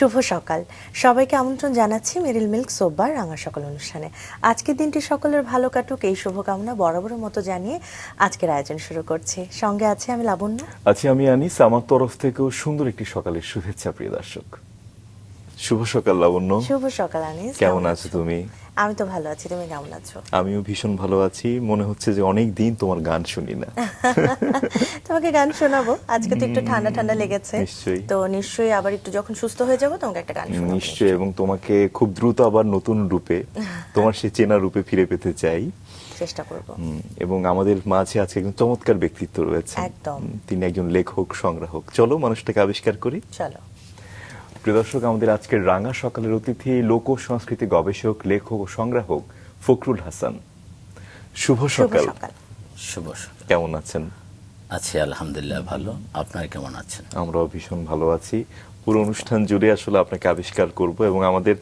শুভ সকাল সবাইকে আমন্ত্রণ জানাচ্ছি মেরিল মিল্ক সোববার রাঙা সকাল অনুষ্ঠানে। আজকের দিনটি সকলের ভালো কাটুক এই শুভকামনা বরাবরের মতো জানিয়ে আজকের আয়োজন শুরু করছি। সঙ্গে আছে আমি লাবণ্য, আছি আমি আনিস। আমার তরফ থেকেও সুন্দর একটি সকালের শুভেচ্ছা প্রিয় দর্শক। শুভ সকাল লাবণ্য। শুভ সকাল আনিস, কেমন আছো তুমি? আমি তো ভালো আছি, তুমি কেমন আছো? আমিও ভীষণ ভালো আছি। মনে হচ্ছে যে অনেক দিন তোমার গান শুনি না। তোমাকে গান শোনাবো, আজকে তো একটু ঠান্ডা ঠান্ডা লেগেছে। নিশ্চয়ই। তো নিশ্চয়ই আবার একটু যখন সুস্থ হয়ে যাবো তোমাকে একটা গান শোনাবো। নিশ্চয়ই, এবং তোমাকে খুব দ্রুত আবার নতুন রূপে তোমার সেই চেনা রূপে ফিরে পেতে চাই, চেষ্টা করব। এবং আমাদের মাঝে আজকে একজন চমৎকার ব্যক্তিত্ব রয়েছে। একদম। তিনি একজন লেখক সংগ্রাহক। চলো মানুষটাকে আবিষ্কার করি। চলো। প্রিয় দর্শক, আমাদের আজকের রাঙা সকালের অতিথি লোক সংস্কৃতি গবেষক, লেখক ও সংগ্রাহক ফখরুল হাসান। শুভ সকাল। শুভ সকাল। কেমন আছেন? আছি আলহামদুলিল্লাহ ভালো। আপনারা কেমন আছেন? আমরাও ভীষণ ভালো আছি। পুরো অনুষ্ঠান জুড়ে আসলে আপনাকে আবিষ্কার করব, এবং আমাদের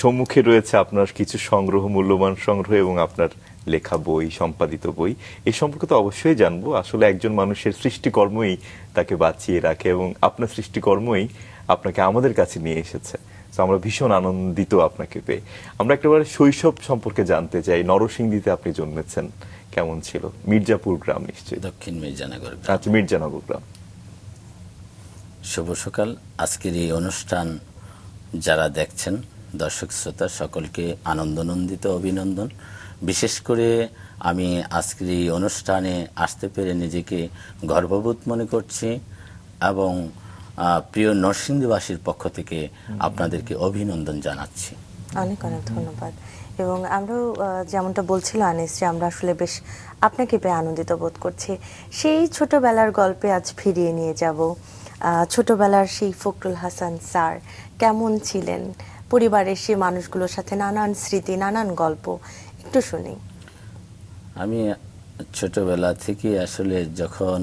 সম্মুখে রয়েছে আপনার কিছু সংগ্রহ, মূল্যবান সংগ্রহ, এবং আপনার লেখা বই, সম্পাদিত বই। এই সম্পর্কে তো অবশ্যই জানবো। আসলে একজন মানুষের সৃষ্টিকর্মই তাকে বাঁচিয়ে রাখে, এবং আপনার সৃষ্টিকর্মই আপনাকে আমাদের কাছে নিয়ে এসেছে। তো আমরা ভীষণ আনন্দিত আপনাকে পেয়ে। আমরা একেবারে শৈশব সম্পর্কে জানতে চাই। নরসিংদীতে আপনি জন্মেছেন, কেমন ছিল? মির্জাপুর গ্রাম নিশ্চয়ই। দক্ষিণ মির্জানগর। আচ্ছা, মির্জানগর গ্রাম। শুভ সকাল। আজকের এই অনুষ্ঠান যারা দেখছেন দর্শক শ্রোতা সকলকে আনন্দনন্দিত অভিনন্দন। বিশেষ করে আমি আজকের এই অনুষ্ঠানে আসতে পেরে নিজেকে গর্ববোধ মনে করছি, এবং প্রিয় নরসিংদীবাসীর পক্ষ থেকে আপনাদেরকে অভিনন্দন জানাচ্ছি। অনেক অনেক ধন্যবাদ। এবং আমরাও যেমনটা বলছিল আনিস, যে আমরা আসলে বেশ আপনাকে পেয়ে আনন্দিত বোধ করছি। সেই ছোটবেলার গল্পে আজ ফিরিয়ে নিয়ে যাব। ছোটবেলার সেই ফখরুল হাসান স্যার কেমন ছিলেন, পরিবারের সেই মানুষগুলোর সাথে নানান স্মৃতি, নানান গল্প একটু শুনি। আমি ছোটবেলা থেকে আসলে যখন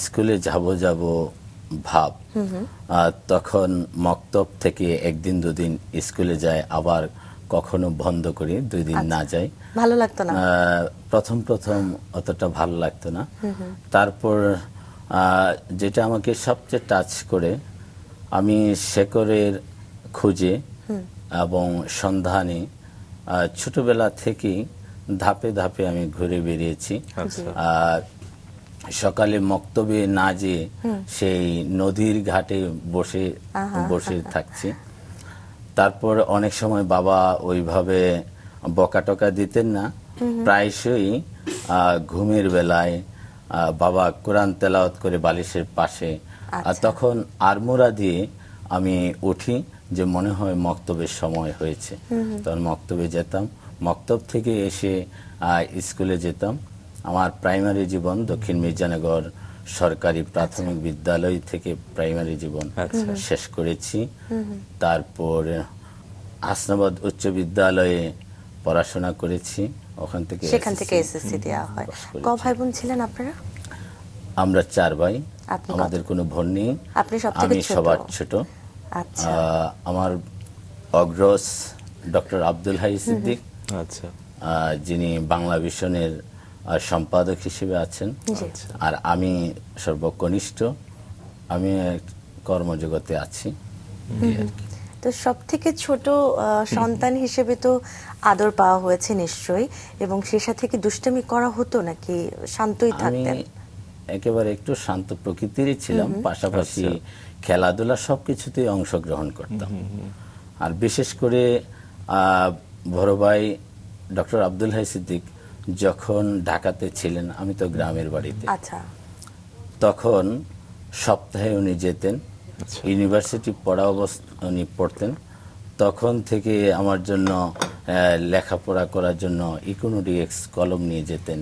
স্কুলে যাব ভাব, তখন মক্তব থেকে একদিন দুদিন স্কুলে যায়, আবার কখনো বন্ধ করি, 2 দিন না যাই। ভালো লাগতো না? প্রথম অতটা ভালো লাগতো না। তারপর যেটা আমাকে সবচেয়ে টাচ করে, আমি শেকরের খুঁজে এবং সন্ধানে ছোটবেলা থেকেই ধাপে ধাপে আমি ঘুরে বেরিয়েছি। আর সকালে মক্তবে না যেয়ে সেই নদীর ঘাটে বসে থাকছি। তারপর অনেক সময় বাবা ওইভাবে বকাটকা দিতেন না, প্রায়শই ঘুমের বেলায় বাবা কোরআন তেলাওয়াত করে বালিশের পাশে, আর তখন আড়মোড়া দিয়ে আমি উঠি যে মনে হয় মক্তবের সময় হয়েছে। তখন মক্তবে যেতাম, মক্তব থেকে এসে স্কুলে যেতাম। আমার প্রাইমারি জীবন দক্ষিণ মির্জানগর সরকারি প্রাথমিক বিদ্যালয় থেকে প্রাইমারি জীবন শেষ করেছি। তারপর হাসনাবাদ উচ্চ বিদ্যালয়ে পড়াশোনা করেছি, সেখান থেকে এসএসসি দেওয়া হয়। ক ভাই বোন ছিলেন আপনারা? আমরা 4 ভাই, আমাদের কোনো বোন নেই। আমি সবার ছোট। আচ্ছা। আমার অগ্রজ ডক্টর আব্দুল হাই সিদ্দিক, আচ্ছা, যিনি বাংলা ভিশনের সম্পাদক হিসেবে আছেন, আর আমি সর্বকনিষ্ঠ। আমি কর্মজগতে আছি। তো সব থেকে ছোট সন্তান হিসেবে তো আদর পাওয়া হয়েছে নিশ্চয়ই, এবং সে সাথে কি দুষ্টামি করা হতো নাকি শান্তই থাকতেন? আমি একেবারে একটু শান্ত প্রকৃতিরই ছিলাম, পাশাপাশি খেলাধুলা সবকিছুতেই অংশগ্রহণ করতাম। আর বিশেষ করে বড় ভাই ডক্টর আব্দুল হাই সিদ্দিক যখন ঢাকাতে ছিলেন, আমি তো গ্রামের বাড়িতে, তখন সপ্তাহে উনি যেতেন। ইউনিভার্সিটি পড়া অবস্থায় উনি পড়তেন। তখন থেকে আমার জন্য লেখাপড়া করার জন্য ইকোনমিক্স কলম নিয়ে যেতেন।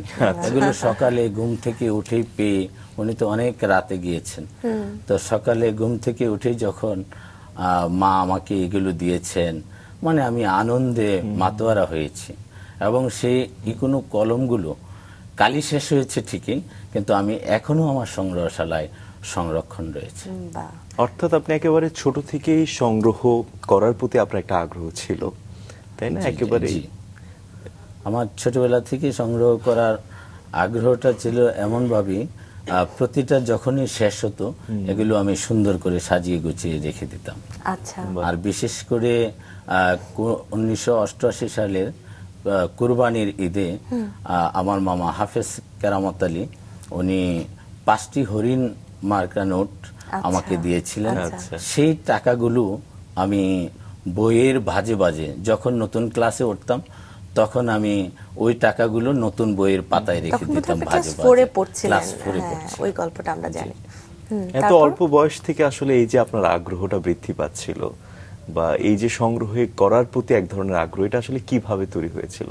এগুলো সকালে ঘুম থেকে উঠেই পেয়ে, উনি তো অনেক রাতে গিয়েছেন, তো সকালে ঘুম থেকে উঠেই যখন মা আমাকে এগুলো দিয়েছেন, মানে আমি আনন্দে মাতোয়ারা হয়েছি। এবং সেই ইকোনো কলমগুলো কালি শেষ হয়েছে ঠিকই, কিন্তু আমি এখনো আমার সংগ্রহশালায় সংরক্ষণ রয়েছে। অর্থাৎ আপনি একেবারে ছোট থেকেই সংগ্রহ করার প্রতি আপনার একটা আগ্রহ ছিল, তাই না? একেবারে আমার ছোটবেলা থেকে সংগ্রহ করার আগ্রহটা ছিল এমনভাবে প্রতিটা যখনই শেষ হতো এগুলো আমি সুন্দর করে সাজিয়ে গুছিয়ে রেখে দিতাম। আচ্ছা। আর বিশেষ করে 1988 সালের কুরবানির ঈদে আমার মামা হাফেজ কেরামত আলী উনি 5টি হরিণ মার্কা নোট আমাকে দিয়েছিলেন। আচ্ছা। সেই টাকাগুলো আমি বইয়ের ভাজে ভাজে যখন নতুন ক্লাসে উঠতাম তখন আমি ওই টাকাগুলো নতুন বইয়ের পাতায় রেখে তখন দিতাম বোধহয় ভাজে ক্লাস 4-এ ভাজে। পড়ছিলেন। ক্লাস 4-এ হ্যাঁ, পড়ছিলাম। ওই গল্পটা আমরা জানি। এত তারপর? অল্প বয়স থেকে আসলে এই যে আপনার আগ্রহটা বৃদ্ধি পাচ্ছিল বা এই যে সংগ্রহে করার প্রতি এক ধরনের আগ্রহ, এটা আসলে কিভাবে তৈরি হয়েছিল?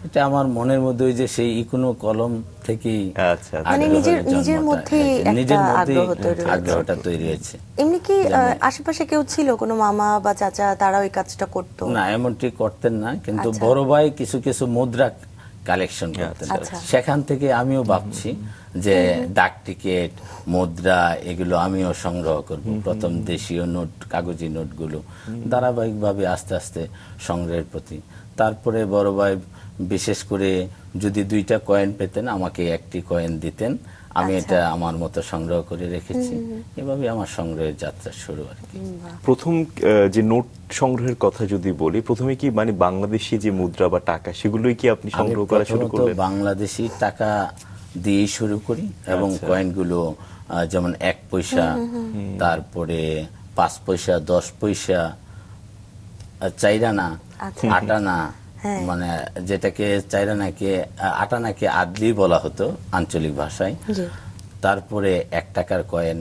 এটা আমার মনের মধ্যে ওই যে সেই ইকোনো কলম থেকেই আচ্ছা, আচ্ছা। মানে আগ্রহের নিজের জন্মটা। মধ্যেই হ্যাঁ, একটা নিজের মধ্যেই আগ্রহ তৈরি হয়েছে। আগ্রহটা তৈরি হয়েছে। এমনি কি আশেপাশে কেউ ছিল, কোনো মামা বা চাচা, তারা ওই কাজটা করতো? না, এমনটি করতেন না, কিন্তু আচ্ছা। বড় ভাই কিছু কিছু মুদ্রা কালেকশন করতেন। আচ্ছা। সেখান থেকে আমিও ভাবছি যে ডাক টিকিট, মুদ্রা এগুলো আমিও সংগ্রহ করব। প্রথম দেশীয় নোট, কাগজি নোটগুলো ধারাবাহিকভাবে আস্তে আস্তে সংগ্রহের প্রতি। তারপরে বড় ভাই বিশেষ করে যদি 2টা কয়েন পেতেন আমাকে 1টি কয়েন দিতেন, আমি এটা আমার মতো সংগ্রহ করে রেখেছি। এভাবে আমার সংগ্রহের যাত্রা শুরু আর কি। প্রথম যে নোট সংগ্রহের কথা যদি বলি, প্রথমে কি মানে বাংলাদেশি যে মুদ্রা বা টাকা সেগুলোই কি আপনি আমি সংগ্রহ করা শুরু প্রথমত করলেন? বাংলাদেশি টাকা দিয়েই শুরু করি এবং আচ্ছা। কয়েনগুলো যেমন 1 পয়সা, তারপরে 5 পয়সা, 10 পয়সা, 4 আনা, আচ্ছা। 8 আনা, হ্যাঁ। মানে যেটাকে 4 আনাকে 8 আনাকে আদলি বলা হতো আঞ্চলিক ভাষায়। জি। তারপরে 1 টাকার কয়েন,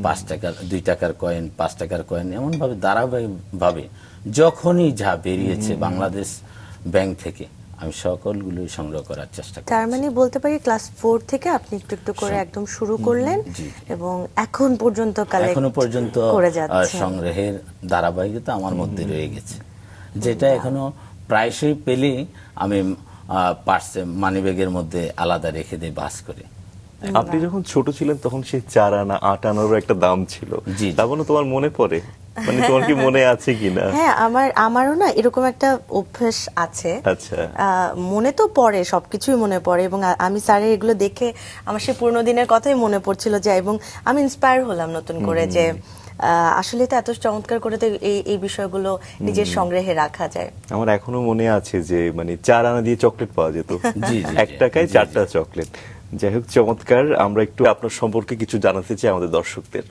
5 টাকার, 2 টাকার কয়েন, 5 টাকার কয়েন, এমন ভাবে ধারাবাহিকভাবে যখনই যা বেরিয়েছে বাংলাদেশ ব্যাংক থেকে আমি সকলগুলোই সংগ্রহ করার চেষ্টা করি। তার মানে বলতে পারি ক্লাস 4 থেকে আপনি একটু একটু করে একদম শুরু করলেন জি। এবং এখন পর্যন্ত কালেক্ট এখনো পর্যন্ত করে যাচ্ছেন। সংগ্রহের ধারাবাহিকতা আমার মধ্যে রয়ে গেছে, যেটা এখনো প্রায়শই পেলেই আমি পার্সে মানিব্যাগের মধ্যে আলাদা রেখে দিই বাস করে। আপনি যখন ছোট ছিলেন তখন সেই 4 আনা 8 আনারও একটা দাম ছিল। জি। তা বলে তোমার মনে পড়ে? মানে তোমার কি মনে আছে কিনা? হ্যাঁ, আমারও না এরকম একটা অভ্যেস আছে। আচ্ছা। মনে তো পড়ে, সবকিছুই মনে পড়ে এবং আমি স্যারের এগুলো দেখে আমার সেই পুরোনো দিনের কথাই মনে পড়ছিল যে, এবং আমি ইন্সপায়ার হলাম নতুন করে যে আসলে তো এত চমৎকার করে তো এই বিষয়গুলো নিজের সংগ্রহে রাখা যায়। আমার এখনো মনে আছে যে মানে 4 আনা দিয়ে চকলেট পাওয়া যেত। জি, জি, 1 টাকায় 4টা চকলেট। যাই হোক, চমৎকার। আমরা একটু আপনার সম্পর্কে কিছু জানাতে চাই আমাদের দর্শকদের।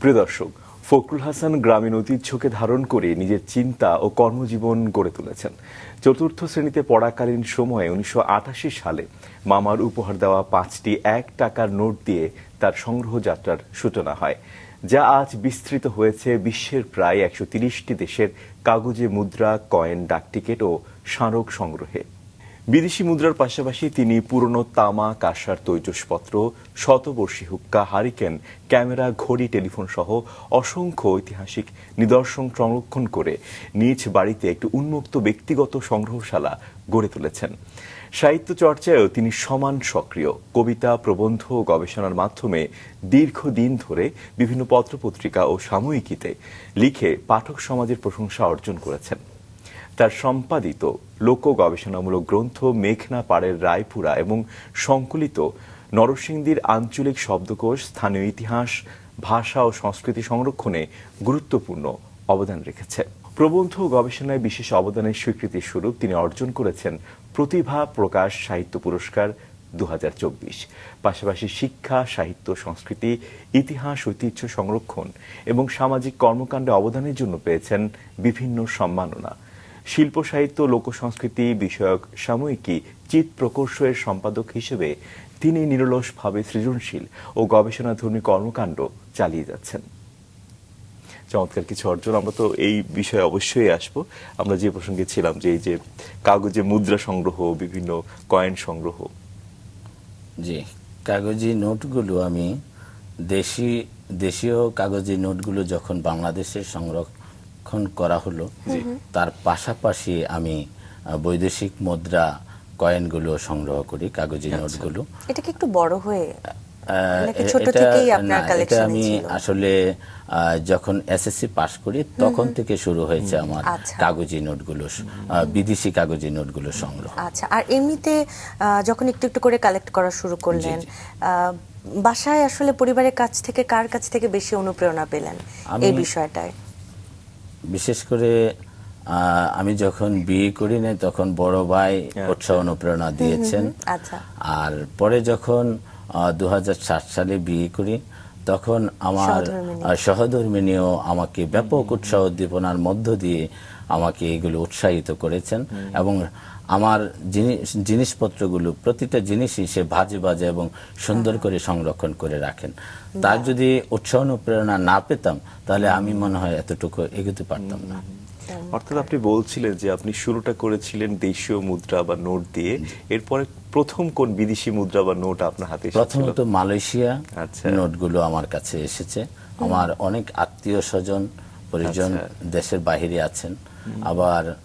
প্রিয় দর্শক, ফখরুল হাসান গ্রামীণ ঐতিহ্যকে ধারণ করে নিজের চিন্তা ও কর্মজীবন গড়ে তুলেছেন। 4র্থ শ্রেণীতে পড়াকালীন সময়ে 1988 সালে মামার উপহার দেওয়া 5টি 1 টাকার নোট দিয়ে তার সংগ্রহ যাত্রার সূচনা হয়, যা আজ বিস্তৃত হয়েছে বিশ্বের প্রায় 130টি দেশের কাগজে মুদ্রা, কয়েন, ডাকটিকিট ও স্মারক সংগ্রহে। বিদেশি মুদ্রার পাশাপাশি তিনি পুরনো তামা, কাঁসার তৈজসপত্র, শতবর্ষী হুক্কা, হারিকেন, ক্যামেরা, ঘড়ি, টেলিফোন সহ অসংখ্য ঐতিহাসিক নিদর্শন সংরক্ষণ করে নিজ বাড়িতে একটি উন্মুক্ত ব্যক্তিগত সংগ্রহশালা গড়ে তুলেছেন। সাহিত্য চর্চায়ও তিনি সমান সক্রিয়। কবিতা, প্রবন্ধ ও গবেষণার মাধ্যমে দীর্ঘদিন ধরে বিভিন্ন পত্রপত্রিকা ও সাময়িকীতে লিখে পাঠক সমাজের প্রশংসা অর্জন করেছেন। তার সম্পাদিত লোক গবেষণামূলক গ্রন্থ মেঘনা পাড়ের রায়পুরা এবং সংকলিত নরসিংদীর আঞ্চলিক শব্দকোষ স্থানীয় ইতিহাস, ভাষা ও সংস্কৃতি সংরক্ষণে গুরুত্বপূর্ণ অবদান রেখেছে। প্রবন্ধ ও গবেষণায় বিশেষ অবদানের স্বীকৃতি স্বরূপ তিনি অর্জন করেছেন প্রতিভা প্রকাশ সাহিত্য পুরস্কার 2024। পাশাপাশি শিক্ষা, সাহিত্য, সংস্কৃতি, ইতিহাস, ঐতিহ্য সংরক্ষণ এবং সামাজিক কর্মকাণ্ডে অবদানের জন্য পেয়েছেন বিভিন্ন সম্মাননা। শিল্প সাহিত্য, লোক সংস্কৃতি বিষয়ক সাময়িকী চিত প্রকৌশলের সম্পাদক হিসেবে তিনি নিরলসভাবে সৃজনশীল ও গবেষণাধর্মী কর্মকাণ্ড চালিয়ে যাচ্ছেন। চমৎকার কিছু অর্জন। আমরা তো এই বিষয়ে অবশ্যই আসবো। আমরা যে প্রসঙ্গে ছিলাম যে এই যে কাগজে মুদ্রা সংগ্রহ, বিভিন্ন কয়েন সংগ্রহ। জি, কাগজি নোটগুলো আমি দেশীয় কাগজি নোটগুলো যখন বাংলাদেশে সংরক্ষণ করা হলো, তার পাশাপাশি আমি বৈদেশিক মুদ্রা, কয়েনগুলো সংগ্রহ করি, কাগজি নোটগুলো। এটা কি একটু বড় হয়ে নাকি ছোট এটা- থেকেই আপনার না, এটা কালেকশনে আমি ছিল? আসলে যখন এসএসসি পাশ করি তখন থেকে শুরু হয়েছে আমার আচ্ছা। কাগজি নোটগুলো, বিদেশি কাগজি নোটগুলো সংগ্রহ। আচ্ছা, আর এমনিতে যখন একটু একটু করে কালেক্ট করা শুরু করলেন, বাসায় আসলে পরিবারের কাছ থেকে কার কাছ থেকে বেশি অনুপ্রেরণা পেলেন এই আমি- বিষয়টায়? বিশেষ করে আমি যখন বিয়ে করি নাই তখন বড় ভাই উৎসাহ অনুপ্রেরণা দিয়েছেন। আচ্ছা। আর পরে যখন 2007 সালে বিয়ে করি তখন আমার সহধর্মিণী। সহধর্মিণীও আমাকে ব্যাপক উৎসাহ উদ্দীপনার মধ্য দিয়ে আমাকে এগুলো উৎসাহিত করেছেন এবং আমার জিনিসপত্রগুলো প্রতিটা জিনিসই সে ভাজে ভাজে এবং সুন্দর করে সংরক্ষণ করে রাখেন। তার যদি উৎসাহ অনুপ্রেরণা না পেতাম তাহলে আমি মনে হয় এতটুকু এগোতে পারতাম না। অর্থাৎ আপনি বলছিলেন যে আপনি শুরুটা করেছিলেন দেশীয় মুদ্রা বা নোট দিয়ে, এরপরে প্রথম কোন বিদেশি মুদ্রা বা নোট আপনার হাতে এসেছিল? প্রথমত মালয়েশিয়া আচ্ছা। নোটগুলো আমার কাছে এসেছে। আমার অনেক আত্মীয় স্বজন পরিজন আচ্ছা। দেশের বাইরে আছেন, আবার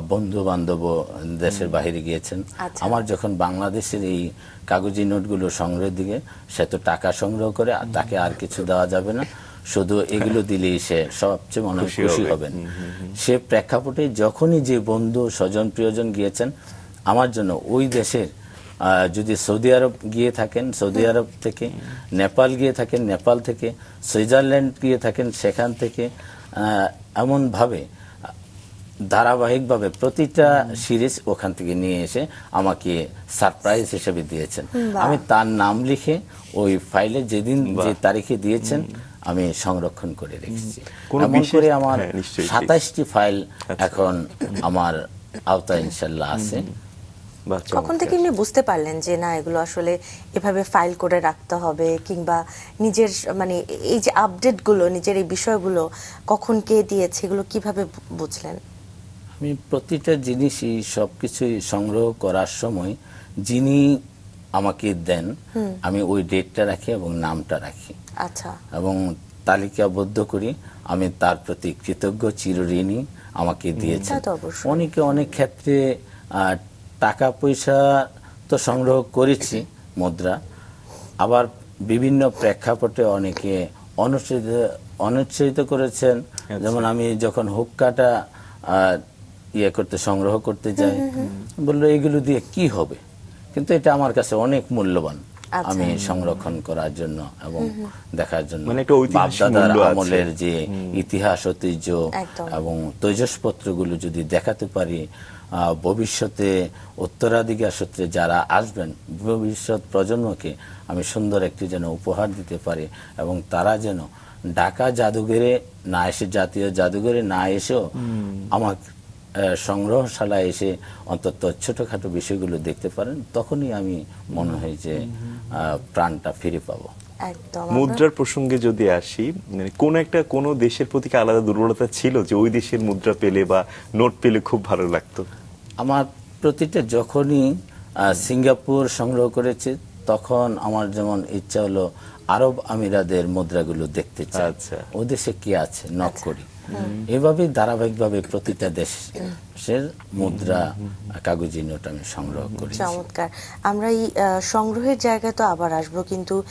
বন্ধু বান্ধব দেশের বাইরে গিয়েছেন। আচ্ছা। আমার যখন বাংলাদেশের এই কাগজি নোটগুলো সংগ্রহের দিকে, সে তো টাকা সংগ্রহ করে আর তাকে আর কিছু দেওয়া যাবে না, শুধু এগুলো দিলেই সে সবচেয়ে মনে হয় খুশি হবেন। সে প্রেক্ষাপটে যখনই যে বন্ধু স্বজন প্রিয়জন গিয়েছেন আমার জন্য ওই দেশের, যদি সৌদি আরব গিয়ে থাকেন সৌদি আরব থেকে, নেপাল গিয়ে থাকেন নেপাল থেকে, সুইজারল্যান্ড গিয়ে থাকেন সেখান থেকে, এমনভাবে ধারাবাহিকভাবে প্রতিটা সিরিজ ওখান থেকে নিয়ে এসে আমাকে সারপ্রাইজ হিসেবে দিয়েছেন। আমি তার নাম লিখে ওই ফাইলে যেদিন যে তারিখে দিয়েছেন আমি সংরক্ষণ করে রেখেছি। কোনো এমন বিশেষ- করে আমার হ্যাঁ, নিশ্চয়ই। 27টি ফাইল এখন আমার আওতায় ইনশাল্লাহ আছে। বা কখন চমৎকার। থেকে এমনি বুঝতে পারলেন যে না এগুলো আসলে এভাবে ফাইল করে রাখতে হবে, কিংবা নিজের মানে এই যে আপডেটগুলো, নিজের এই বিষয়গুলো কখন কে দিয়েছে, এগুলো কিভাবে বুঝলেন? আমি প্রতিটা জিনিসই সবকিছুই সংগ্রহ করার সময় যিনি আমাকে দেন আমি ওই ডেটটা রাখি এবং নামটা রাখি আচ্ছা। এবং তালিকাবদ্ধ করি। আমি তার প্রতি কৃতজ্ঞ, চিরঋণী, আমাকে দিয়েছেন। তা তো অবশ্যই। অনেকে অনেক ক্ষেত্রে টাকা পয়সা তো সংগ্রহ করেছি মুদ্রা, আবার বিভিন্ন প্রেক্ষাপটে অনেকে অনুৎসাহিত করেছেন। যেমন আমি যখন হুক্কাটা সংগ্রহ করতে যাই, বললো এগুলো দিয়ে কি হবে, কিন্তু এটা আমার কাছে অনেক মূল্যবান। আচ্ছা। আমি সংরক্ষণ করার জন্য এবং দেখার জন্য মানে একটা ঐতিহাসিক বাপ-দাদার মূল্য আছে। আমলের যে ইতিহাস ঐতিহ্য একদম। এবং তৈজসপত্রগুলো যদি দেখাতে পারি, ভবিষ্যতে উত্তরাধিকার সূত্রে যারা আসবেন ভবিষ্যৎ প্রজন্মকে আমি সুন্দর একটি যেন উপহার দিতে পারি এবং তারা যেন ঢাকা জাদুঘরে না এসে, জাতীয় জাদুঘরে না এসেও আমার সংগ্রহশালায় এসে অন্তত ছোটখাটো বিষয়গুলো দেখতে পারেন, তখনই আমি মনে হয় যে প্রাণটা ফিরে পাবো। একদম। মুদ্রার প্রসঙ্গে যদি আসি, মানে কোন দেশের প্রতি কি আলাদা দুর্বলতা ছিল যে ওই দেশের মুদ্রা পেলে বা নোট পেলে খুব ভালো লাগতো? আমার প্রতিটা যখনই সিঙ্গাপুর সংগ্রহ করেছে তখন আমার যেমন ইচ্ছা হলো আরব আমিরাদের মুদ্রাগুলো দেখতে চাই। আচ্ছা। ও দেশে কি আছে নক করি। এভাবেই ধারাবাহিকভাবে প্রতিটা দেশের মুদ্রা কাগজি নোট আমি সংগ্রহ করি। চমৎকার। আমরা এই সংগ্রহের জায়গায় তো আবার আসবো, কিন্তু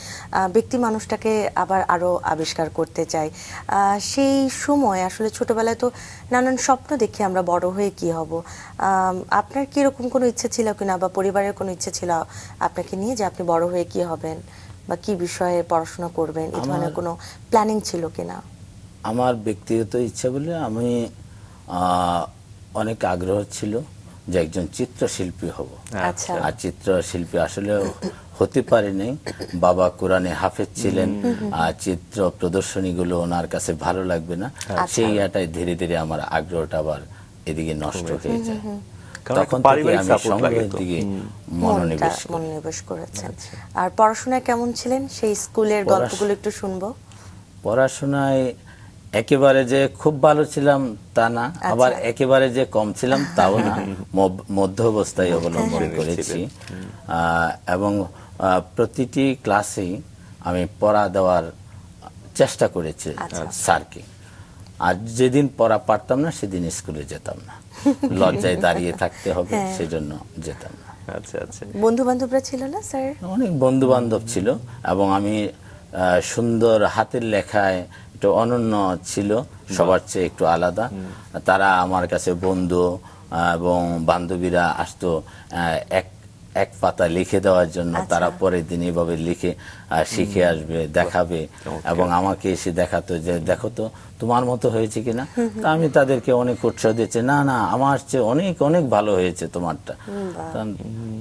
ব্যক্তি মানুষটাকে আবার আরো আবিষ্কার করতে চাই। সেই সময় আসলে ছোটবেলায় তো নানান স্বপ্ন দেখি আমরা বড় হয়ে কি হব। আপনার কি এরকম কোনো ইচ্ছে ছিল কিনা, বা পরিবারের কোনো ইচ্ছে ছিল আপনাকে নিয়ে যে আপনি বড় হয়ে কি হবেন বা কি বিষয়ে পড়াশোনা করবেন, এই ধরনের কোনো প্ল্যানিং ছিল কিনা? আমার ব্যক্তিগত ইচ্ছা বলে আমি অনেক আগ্রহ ছিল যে একজন চিত্রশিল্পী হব। আচ্ছা। আর চিত্রশিল্পী আসলে হতে পারেনি। বাবা কোরআনে হাফেজ ছিলেন, আর চিত্র প্রদর্শনীগুলো ওনার কাছে ভালো লাগবে না, সেই ইয়াটাই ধীরে ধীরে আমার আগ্রহটা আবার এদিকে নষ্ট হয়ে যায়। কারণ তখন একটা থেকে পারিবারিক আমি support লাগে সংগ্রহের তো। দিকে মনোনিবেশ করি। মনোনিবেশ করেছেন। আর পড়াশোনায় কেমন ছিলেন? সেই স্কুলের গল্পগুলো একটু শুনবো। পড়াশোনায় একেবারে যে খুব ভালো ছিলাম তা না, আবার একেবারে যে কম ছিলাম তাও না, মধ্য অবস্থায় অবলম্বন করেছি। এবং প্রতিটি ক্লাসেই আমি পড়া দেওয়ার চেষ্টা করেছি স্যারকে। আর যেদিন পড়া পারতাম না সেদিন স্কুলে যেতাম না, লজ্জায় দাঁড়িয়ে থাকতে হবে সেজন্য যেতাম না। আচ্ছা আচ্ছা। বন্ধু বান্ধবরা ছিল না স্যার? অনেক বন্ধু বান্ধব ছিল এবং আমি সুন্দর হাতের লেখায় একটু অনন্য ছিল, সবার চেয়ে একটু আলাদা। তারা আমার কাছে বন্ধু এবং বান্ধবীরা আসতো এক এক পাতা লিখে দেওয়ার জন্য। আচ্ছা। তারা পরের দিন এইভাবে লিখে শিখে আসবে, দেখাবে এবং আমাকে এসে দেখাতো যে দেখো তো তোমার মতো হয়েছে কিনা। তা আমি তাদেরকে অনেক উৎসাহ দিয়েছি, না না আমার চেয়ে অনেক অনেক ভালো হয়েছে তোমারটা।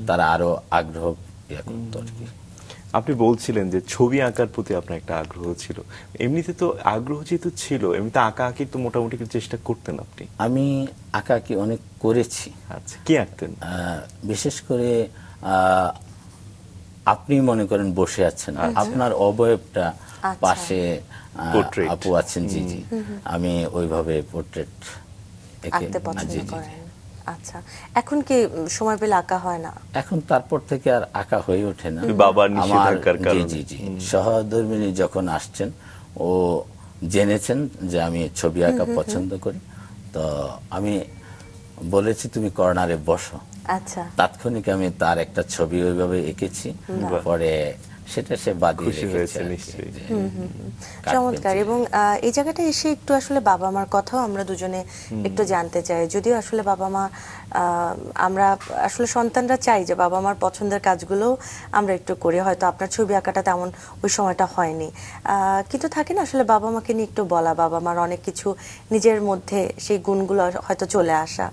তারা আরো আগ্রহ ইয়ে করতো আর কি। আপনি বলছিলেন যে ছবি আঁকার প্রতি আপনার একটা আগ্রহ ছিল। এমনিতে তো আগ্রহ যেহেতু ছিল, এমনিতে আঁকা আঁকি তো মোটামুটি কিছু চেষ্টা করতেন আপনি? আমি আঁকাআঁকি অনেক করেছি। আচ্ছা, কি আঁকতেন? বিশেষ করে আপনি মনে করেন বসে আছেন, আপনার অবয়বটা পাশে Portrait। আপু আছেন, জি জি, আমি ওইভাবে পোর্ট্রেট আঁকতে পছন্দ করেন? আচ্ছা, এখন কি সময় পেলে আঁকা হয় না? এখন তারপর থেকে আর আঁকা হয়ে ওঠে না। বাবার নিষেধাজ্ঞার কারণে। জি জি জি, সহধর্মিণী যখন আসছেন ও জেনেছেন যে আমি ছবি আঁকা পছন্দ করি, তো আমি বলেছি তুমি কর্নারে বসো। আচ্ছা, তাৎক্ষণিক আমি তার একটা ছবি ওইভাবে এঁকেছি, পরে সেটা সে বাদিয়ে খুশি রেখেছে হয়েছে আর কি। নিশ্চয়ই। যে চমৎকার। এবং এই জায়গাটা এসে একটু আসলে বাবা মার কথাও আমরা দুজনে একটু জানতে চাই। যদিও আসলে বাবা মা, আমরা আসলে সন্তানরা চাই যে বাবা মার পছন্দের কাজগুলো আমরা একটু করি। হয়তো আপনার ছবি আঁকাটা তেমন ওই সময়টা হয়নি, কিন্তু থাকে না আসলে বাবা মাকে নিয়ে একটু বলা, বাবা মার অনেক কিছু নিজের মধ্যে সেই গুণগুলো হয়তো চলে আসা।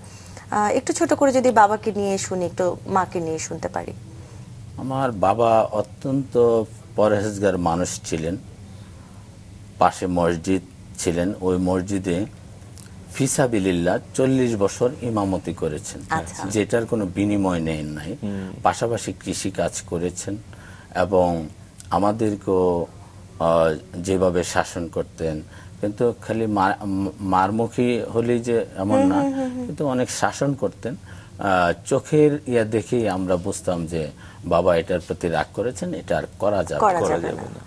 একটু ছোট করে যদি বাবাকে নিয়ে শুনি, একটু মাকে নিয়ে শুনতে পারি। আমার বাবা অত্যন্ত পরহেজগার মানুষ ছিলেন। পাশে মসজিদ ছিলেন, ওই মসজিদে ফিসাবিলিল্লাহ 40 বছর ইমামতি করেছেন, আচ্ছা। যেটার কোনো বিনিময় নেন নাই। পাশাপাশি কৃষি কাজ করেছেন এবং আমাদেরকেও যেভাবে শাসন করতেন, কিন্তু খালি মারমুখী হলেই যে এমন না, কিন্তু অনেক শাসন করতেন। চোখের ইয়া দেখেই আমরা বুঝতাম যে বাবা এটার প্রতি রাগ করেছেন, এটা আর করা যাবে না।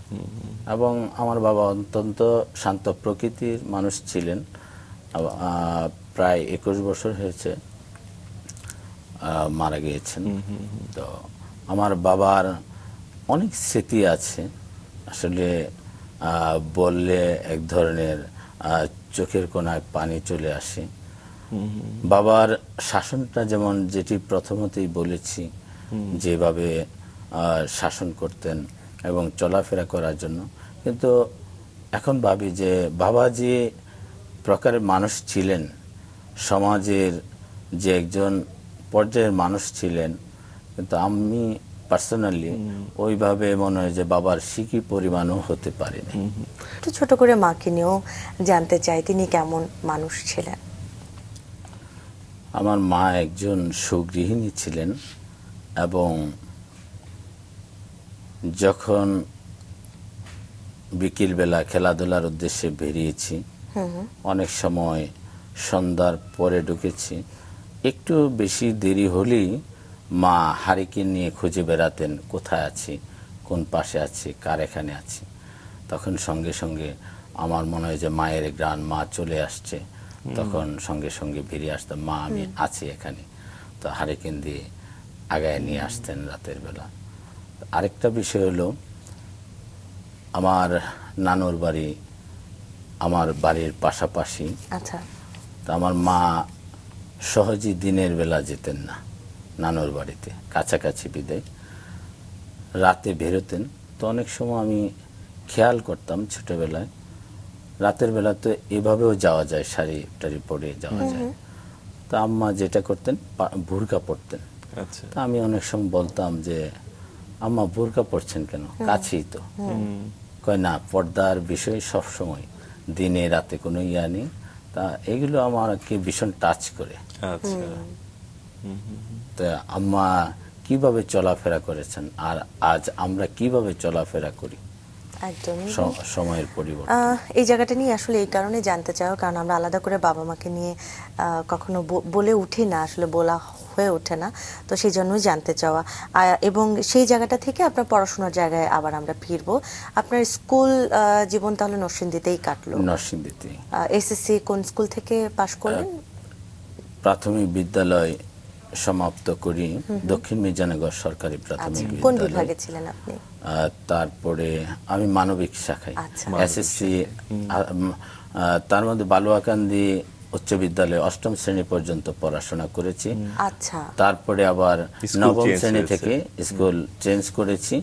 এবং আমার বাবা অত্যন্ত শান্ত প্রকৃতির মানুষ ছিলেন। প্রায় 21 বছর হয়েছে মারা গিয়েছেন। তো আমার বাবার অনেক স্মৃতি আছে, আসলে বললে এক ধরনের চোখের কোণায় পানি চলে আসে। বাবার শাসনটা যেমন, যেটি প্রথমতেই বলেছি, যেভাবে শাসন করতেন এবং চলাফেরা করার জন্য, কিন্তু এখন ভাবি যে বাবা যে প্রকারের মানুষ ছিলেন, সমাজের যে একজন পর্যায়ের মানুষ ছিলেন, কিন্তু আমি পার্সোনালি ওইভাবে মনে হয় যে বাবার শিকি পরিমাণও হতে পারেনি। একটু ছোট করে মাকে নিয়েও জানতে চাই, তিনি কেমন মানুষ ছিলেন? আমার মা একজন সুগৃহিণী ছিলেন এবং যখন বিকেলবেলা খেলাধুলার উদ্দেশ্যে বেরিয়েছি, অনেক সময় সন্ধ্যার পরে ঢুকেছি, একটু বেশি দেরি হলেই মা হারিকেন নিয়ে খুঁজে বেড়াতেন, কোথায় আছি, কোন পাশে আছি, কার এখানে আছি। তখন সঙ্গে সঙ্গে আমার মনে হয় যে মায়ের গ্রাণ, মা চলে আসছে, তখন সঙ্গে সঙ্গে বেরিয়ে আসতাম, মা আমি আছি এখানে। তো হারিকেন দিয়ে আগায় নিয়ে আসতেন রাতের বেলা। আরেকটা বিষয় হলো, আমার নানুর বাড়ি আমার বাড়ির পাশাপাশি। আচ্ছা, তো আমার মা সহজেই দিনের বেলা যেতেন না নানুর বাড়িতে, কাছাকাছি বিদায় রাতে বেরোতেন। তো অনেক সময় আমি খেয়াল করতাম ছোটবেলায়, রাতের বেলা তো এভাবেও যাওয়া যায়, শাড়ি টাড়ি পরে যাওয়া যায়। তা আম্মা যেটা করতেন, বোরকা পরতেন। আচ্ছা। তা আমি অনেক সময় বলতাম যে আম্মা বোরকা পরছেন কেন, কাছেই তো। কয় না, পর্দার বিষয় সব সময়, দিনে রাতে কোনো ইয়া নেই। তা এগুলো আমাকে ভীষণ টাচ করে। আচ্ছা। তো আম্মা কিভাবে চলাফেরা করেছেন আর আজ আমরা কিভাবে চলাফেরা করি, একদমই। সময়ের পরিবর্তন। এই জায়গাটা নিয়ে আসলে এই কারণে জানতে চাও, কারণ আমরা আলাদা করে বাবা মাকে নিয়ে কখনো বলে উঠি না, আসলে বলা হয়ে ওঠে না, তো সেই জন্যই জানতে চাওয়া। এবং সেই জায়গাটা থেকে আপনার পড়াশোনার জায়গায় আবার আমরা ফিরবো। আপনার স্কুল জীবন তাহলে নরসিংদীতেই কাটলো? নরসিংদীতে। এসএসসি কোন স্কুল থেকে পাশ করলেন? প্রাথমিক বিদ্যালয় সমাপ্ত করি দক্ষিণ মির্জানগর সরকারি আচ্ছা, প্রাথমিক কোন বিদ্যালয়ে। বিভাগে ছিলেন আপনি? তারপরে আমি মানবিক শাখায় আচ্ছা। এসএসসি, তার মধ্যে বালুয়াকান্দি উচ্চ বিদ্যালয়ে 8ম শ্রেণী পর্যন্ত পড়াশোনা করেছি। আচ্ছা, তারপরে আবার স্কুল নবম চেঞ্জ শ্রেণী হয়েছে। থেকে স্কুল চেঞ্জ করেছি।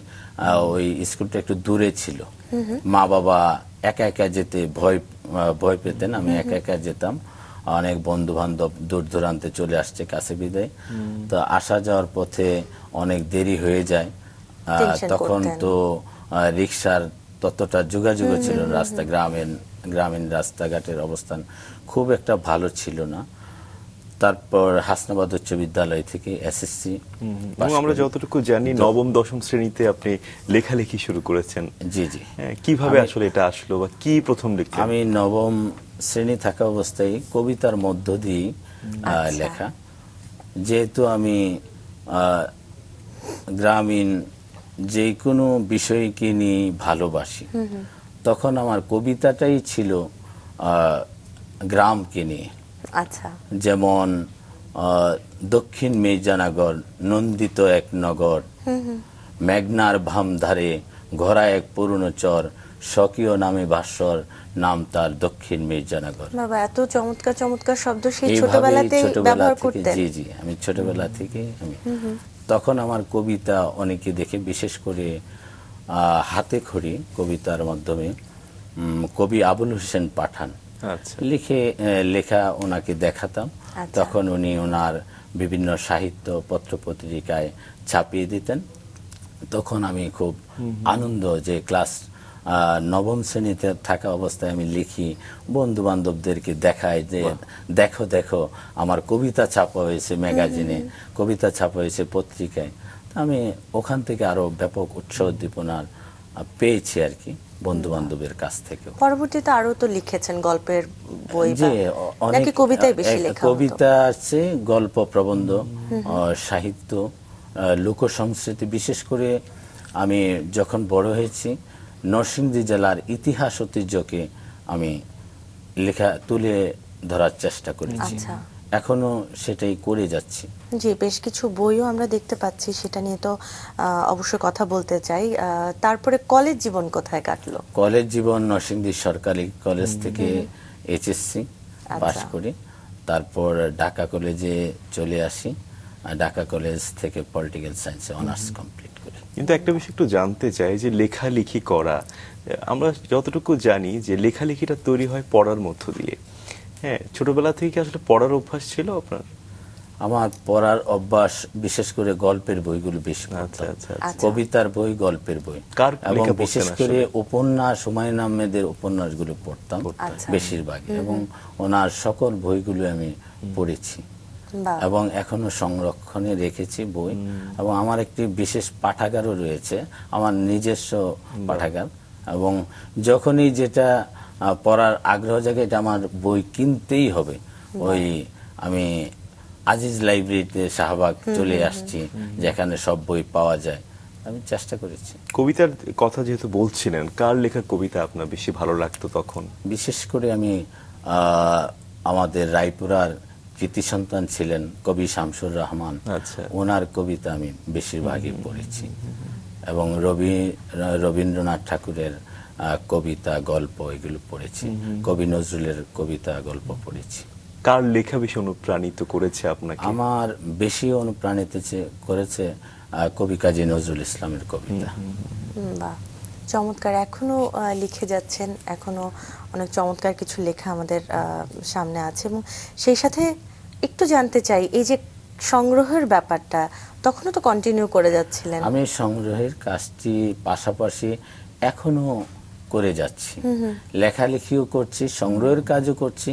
ওই স্কুলটা একটু দূরে ছিল, মা বাবা একা একা যেতে ভয় পেতেন, আমি একা একা যেতাম। অনেক বন্ধু বান্ধব দূর দূরান্তে চলে আসছে কাছে বিদায়, তো আসা যাওয়ার পথে অনেক দেরি হয়ে যায়। টেনশন তখন করতেন। তো রিক্সার ততটা যোগাযোগ ছিল না, গ্রামীণ রাস্তাঘাটের অবস্থান খুব একটা ভালো ছিল না। তারপর হাসনাবাদ উচ্চ বিদ্যালয় থেকে এসএসসি এবং আমরা যতটুকু জানি নবম দশম শ্রেণীতে আপনি লেখালেখি শুরু করেছেন। জি জি। হ্যাঁ, কিভাবে আসলে এটা আসলো বা কি প্রথম লিখলেন? আমি নবম শ্রেণী থাকা অবস্থায় কবিতার মধ্য দিয়ে লেখা, যেহেতু আমি গ্রামীণ যে কোনো বিষয়কে নিয়ে ভালোবাসি, তখন আমার কবিতাটাই ছিল গ্রামকে নিয়ে। আচ্ছা, যেমন দক্ষিণ মির্জানগর নন্দিত এক নগর, মেঘনার ভামধারে ঘোরা এক পুরনো চর, স্বকীয় নামে ভাস্বর, নাম তার দক্ষিণ মির্জানগর। বাবা, এত চমৎকার চমৎকার শব্দ সেই এইভাবেই ছোটবেলাতে ছোটবেলা ব্যবহার থেকে, করতেন। জি জি, আমি ছোটবেলা থেকে আমি তখন আমার কবিতা অনেকে দেখে, বিশেষ করে হাতে খড়ি কবিতার মাধ্যমে কবি আবুল হোসেন পাঠান আচ্ছা, লেখা ওনাকে দেখাতাম। আচ্ছা। তখন উনি ওনার বিভিন্ন সাহিত্য পত্র পত্রিকায় ছাপিয়ে দিতেন। তখন আমি খুব আনন্দ, যে ক্লাস নবম শ্রেণীতে থাকা অবস্থায় আমি লিখি, বন্ধু বান্ধবদেরকে দেখাই যে দেখো দেখো আমার কবিতা ছাপা হয়েছে ম্যাগাজিনে, কবিতা ছাপা হয়েছে পত্রিকায়। আমি ওখান থেকে আরো ব্যাপক উৎসাহ উদ্দীপনার পেয়েছি আর কি, বন্ধু বান্ধবের কাছ থেকেও। পরবর্তীতে আরো তো লিখেছেন গল্পের বই বা যে অনেক নাকি কবিতাই বেশি লেখা হতো? কবিতা আছে, গল্প, প্রবন্ধ, সাহিত্য, লোক সংস্কৃতি। বিশেষ করে আমি যখন বড় হয়েছি, নরসিংদী জেলার ইতিহাস ঐতিহ্যকে আমি লেখা তুলে ধরার চেষ্টা করেছি, আচ্ছা। এখনো সেটাই করে যাচ্ছি। জি, বেশ কিছু বইও আমরা দেখতে পাচ্ছি, সেটা নিয়ে তো অবশ্যই কথা বলতে চাই। তারপরে কলেজ জীবন কোথায় কাটলো? কলেজ জীবন নরসিংদী সরকারি কলেজ থেকে এইচএসসি পাশ আচ্ছা। করি। তারপর ঢাকা কলেজে চলে আসি, ঢাকা কলেজ থেকে পলিটিক্যাল সায়েন্সে অনার্স কমপ্লিট করি। কিন্তু একটা বিষয় একটু জানতে চাই যে লেখালেখি করা, আমরা যতটুকু জানি যে লেখালেখিটা তৈরি হয় পড়ার মধ্য দিয়ে। হ্যাঁ, ছোটবেলা থেকে কি আসলে পড়ার অভ্যাস ছিল আপনার? আমার পড়ার অভ্যাস বিশেষ করে গল্পের বইগুলো বেশি আচ্ছা পড়তাম। আচ্ছা আচ্ছা। কবিতার বই, গল্পের বই, কার এবং লেখা বিশেষ পড়তেন করে আসলে? উপন্যাস, হুমায়ুন আহমেদের উপন্যাসগুলো পড়তাম আচ্ছা। বেশিরভাগ, এবং ওনার সকল বইগুলো আমি পড়েছি বাহ, এবং এখনো সংরক্ষণে রেখেছি বই। এবং আমার একটি বিশেষ পাঠাগারও রয়েছে, আমার নিজস্ব পাঠাগার। এবং যখনই যেটা পড়ার আগ্রহ জাগে, এটা আমার বই কিনতেই হবে, ওই আমি আজিজ লাইব্রেরিতে শাহবাগ চলে আসছি, যেখানে সব বই পাওয়া যায়। আমি চেষ্টা করেছি। কবিতার কথা যেহেতু বলছিলেন, কার লেখা কবিতা আপনার বেশি ভালো লাগতো তখন? বিশেষ করে আমি আমাদের রায়পুরার কৃতি সন্তান ছিলেন কবি শামসুর রহমান, আচ্ছা। ওনার কবিতা আমি বেশিরভাগই পড়েছি। এবং রবীন্দ্রনাথ ঠাকুরের কবিতা, গল্প, এগুলো পড়েছি। কবি নজরুলের কবিতা, গল্প পড়েছি। কার লেখা বেশি অনুপ্রাণিত করেছে আপনাকে? আমার বেশি অনুপ্রাণিত করেছে কবি কাজী নজরুল ইসলামের কবিতা। বাহ, চমৎকার। এখনো লিখে যাচ্ছেন, এখনো অনেক চমৎকার কিছু লেখা আমাদের সামনে আছে। এবং সেই সাথে একটু জানতে চাই, এই যে সংগ্রহের ব্যাপারটা তখনও তো কন্টিনিউ করে যাচ্ছিলেন। আমি সংগ্রহের কাজটি পাশাপাশি এখনো করে যাচ্ছি, লেখালেখিও করছি, সংগ্রহের কাজও করছি,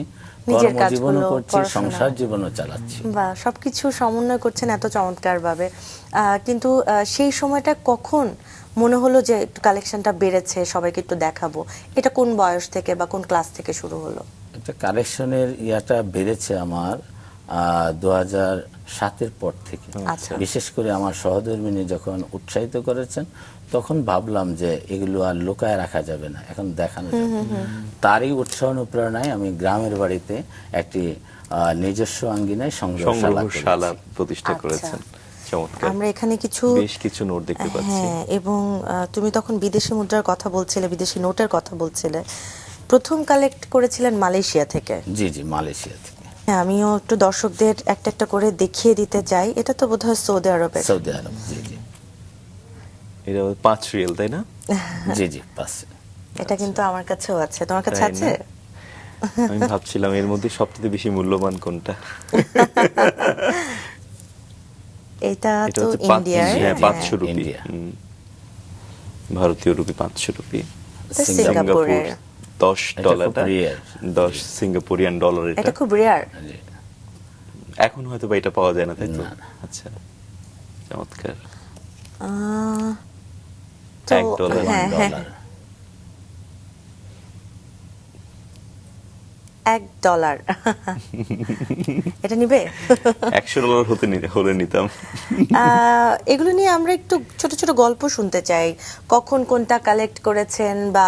নিজের কর্মজীবনও কাজগুলো, করছি, পড়াশোনা। সংসার জীবনও চালাচ্ছি। বা সবকিছু সমন্বয় করছেন এত চমৎকার ভাবে। কিন্তু সেই সময়টা কখন মনে হলো যে একটু কালেকশনটা বেড়েছে, সবাইকে একটু দেখাবো? এটা কোন বয়স থেকে বা কোন ক্লাস থেকে শুরু হলো? একটা কালেকশনের ইয়াটা বেড়েছে আমার 2000 7-এর পর থেকে। আচ্ছা। বিশেষ করে আমার সহধর্মিনী যখন উৎসাহিত করেছেন, তখন ভাবলাম যে এগুলো আর লুকায় রাখা যাবে না, এখন দেখানো যাবে। তারই উৎসাহ অনুপ্রেরণায় আমি গ্রামের বাড়িতে একটি নিজস্ব আঙ্গিনায় সংগ্রহশালা সংগ্রহশালা করেছি। প্রতিষ্ঠা আচ্ছা। করেছেন, চমৎকার। আমরা এখানে কিছু বেশ কিছু নোট দেখতে পাচ্ছি। হ্যাঁ, এবং তুমি তখন বিদেশি মুদ্রার কথা বলছিলে, বিদেশি নোটের কথা বলছিলে। প্রথম কালেক্ট করেছিলেন মালয়েশিয়া থেকে। জি জি, মালয়েশিয়া থেকে। হ্যাঁ, আমিও একটু দর্শকদের একটা একটা করে দেখিয়ে দিতে চাই। এটা তো বোধহয় সৌদি আরবের। সৌদি আরব, জি জি। এটা 5 রিয়াল, তাই না? জি জি, পাশে। এটা কিন্তু আমার কাছেও আছে, তোমার কাছে তাই আছে? না? আমি ভাবছিলাম এর মধ্যে সবচেয়ে বেশি মূল্যবান কোনটা। এটা এটা তো হচ্ছে ইন্ডিয়ার। হ্যাঁ, হ্যাঁ। 500 রুপি। ইন্ডিয়া। ভারতীয় রুপি 500 রুপি। এটা সিঙ্গাপুর। সিঙ্গাপুরের। 10 এটা ডলার, খুব rare। 10 সিঙ্গাপুরিয়ান ডলার এটা এটা। খুব রেয়ার। জি। এখন হয়তো বা এটা পাওয়া যায় না, তাই তো? না, না। আচ্ছা, চমৎকার। তো $1 হ্যাঁ হ্যাঁ, $1। $1 এটা নিবে? $100 হলে নিতাম। এগুলো নিয়ে আমরা একটু ছোট ছোট গল্প শুনতে চাই। কখন কোনটা কালেক্ট করেছেন, বা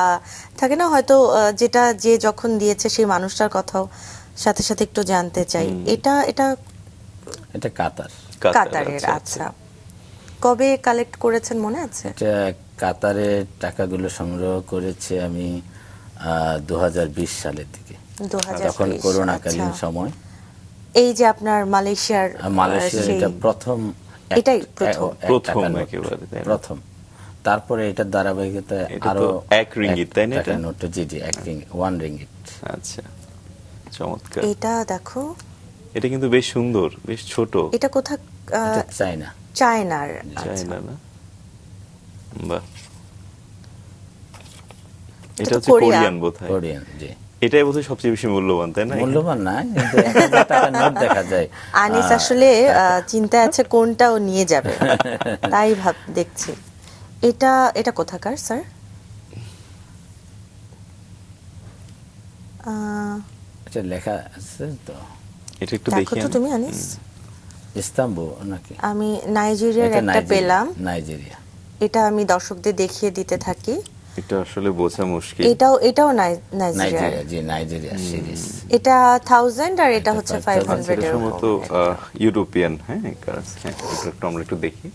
থাকে না হয়তো যেটা যে যখন দিয়েছে সেই মানুষটার কথাও সাথে সাথে একটু জানতে চাই। এটা এটা এটা কাতার। কাতারের। আচ্ছা, কবে কালেক্ট করেছেন মনে আছে? এটা কাতারে টাকাগুলো সংগ্রহ করেছে আমি 2020 সালের দিকে, 2020, তখন করোনাকালীন আচ্ছা। সময়। এই যে আপনার মালয়েশিয়ার মালয়েশিয়ার সেই- এটা প্রথম এটাই প্রথম? প্রথম টাকার নোট। একেবারে, তাই না? প্রথম। তারপরে এটার ধারাবাহিকতায় এটা আরো তো 1 রিঙ্গিত, তাই না এটা? টাকার নোট। জি জি, 1 রিঙ্গিত। আচ্ছা, চমৎকার। এটা দেখো, এটা কিন্তু বেশ সুন্দর, বেশ ছোট। এটা কোথা? এটা চায়না। চায়নার। চাই আচ্ছা। না, না? বাহ। এটা এটা তো হচ্ছে কোরিয়ান। কোরিয়ান বোধহয়। কোরিয়ান, জি। এটাই বোধহয় সবচেয়ে বেশি মূল্যবান, তাই না? মূল্যবান না, কিন্তু 1000 টাকার নোট দেখা যায়। আনিস আসলে চিন্তায় আছে কোনটা ও নিয়ে যাবে, তাই দেখছি। এটা এটা কোথাকার স্যার? এটা লেখা আছে তো, এটা একটু দেখো দেখি তো আমি। তুমি আনিস। ইস্তাম্বুল নাকি? আমি নাইজেরিয়ার এটা একটা নাইজেরিয়া। পেলাম, নাইজেরিয়া। এটা আমি দর্শকদের দেখিয়ে দিতে থাকি। এটা আসলে বোঝা মুশকিল। এটাও নাইজেরিয়ার। নাইজেরিয়া, জি, নাইজেরিয়া সিরিজ। এটা 1000 আর এটা হচ্ছে 500 আচ্ছা, 500 এটা এর সম্ভবত ইউরোপিয়ান, হ্যাঁ, কারেন্সি। হ্যাঁ, এটা একটু আমরা একটু দেখি।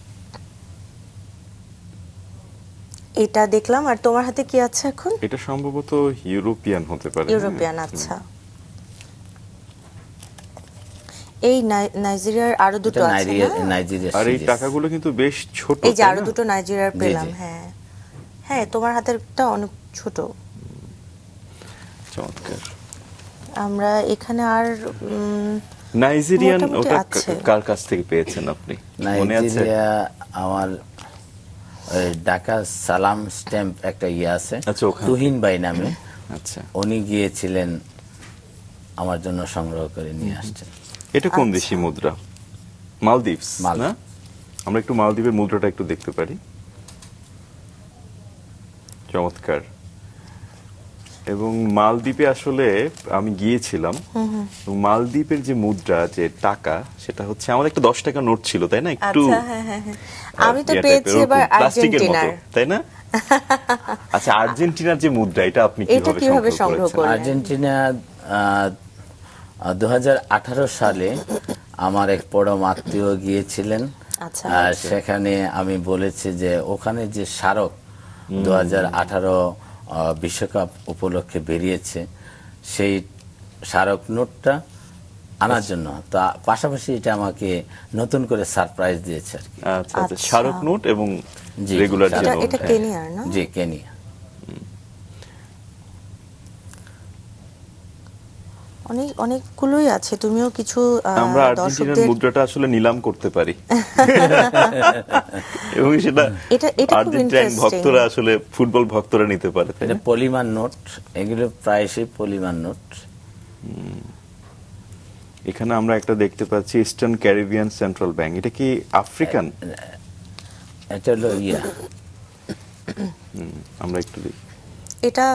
এটা দেখলাম। আর তোমার হাতে কি আছে এখন? এটা সম্ভবত ইউরোপিয়ান হতে পারে। হ্যাঁ। ইউরোপিয়ান। আচ্ছা, এই নাইজেরিয়ার আরো দুটো এটা আছে না? নাইজেরিয়া আর এই সিরিজ। টাকাগুলো কিন্তু বেশ ছোট, এই যে তাই আরো না? দুটো নাইজেরিয়ার জি, পেলাম। জি। হ্যাঁ হ্যাঁ, তোমার হাতেরটা অনেক ছোট। চমৎকার। আমরা এখানে আর নাইজেরিয়ান মোটামুটি ওটা আছে। কার কাছ থেকে পেয়েছেন আপনি, মনে আছে? নাইজেরিয়া আমার ওই ঢাকা সালাম স্ট্যাম্প একটা আছে, আচ্ছা, ওখান তুহিন ভাই নামে। আচ্ছা, উনি গিয়েছিলেন আমার জন্য সংগ্রহ করে নিয়ে আসছেন। এটা কোন আচ্ছা। দেশি মুদ্রা? মালদ্বীপস, না? আমরা একটু মালদ্বীপের মুদ্রাটা একটু দেখতে পারি। চমৎকার। এবং মালদ্বীপে আসলে আমি গিয়েছিলাম, এবং মালদ্বীপের যে মুদ্রা, যে টাকা, সেটা হচ্ছে আমার একটা 10 টাকা নোট ছিল, তাই না? একটু আচ্ছা, হ্যাঁ হ্যাঁ হ্যাঁ, আমি তো ইয়ে পেয়েছি টাইপের, এবার ওরকম প্লাস্টিকের মতো, আর্জেন্টিনার। তাই না? আচ্ছা, আর্জেন্টিনার যে মুদ্রা, এটা আপনি এটা কিভাবে কিভাবে সংগ্রহ সংগ্রহ করেছেন? করলেন? আর্জেন্টিনা 2018 সালে আমার এক পরম আত্মীয় গিয়েছিলেন। আচ্ছা। আর সেখানে আমি বলেছি যে ওখানে যে স্মারক 2018 বিশ্বকাপ উপলক্ষে বেরিয়েছে, সেই স্মারক নোটটা আনার জন্য। তা পাশাপাশি এটা আমাকে নতুন করে সারপ্রাইজ দিয়েছে আর কি। আচ্ছা, আচ্ছা, আচ্ছা। স্মারক নোট এবং জি, রেগুলার যে এটা নোট। এটা হ্যাঁ। কেনিয়ার না? জি, কেনিয়া। অনেকগুলোই আছে। তুমিও কিছু আমরা আর্জেন্টিনার দর্শকদের মুদ্রাটা আসলে নিলাম করতে পারি, এবং সেটা এটা খুব আর্জেন্টাইন ইন্টারেস্টিং। ভক্তরা আসলে, ফুটবল ভক্তরা নিতে পারে, তাই এটা না? পলিমার নোট, এগুলো প্রায়শই পলিমার নোট। এখানে আমরা একটা দেখতে পাচ্ছি, ইস্টার্ন ক্যারিবিয়ান সেন্ট্রাল ব্যাংক। এটা কি আফ্রিকান? এটা হলো আমরা একটু দেখি। এটা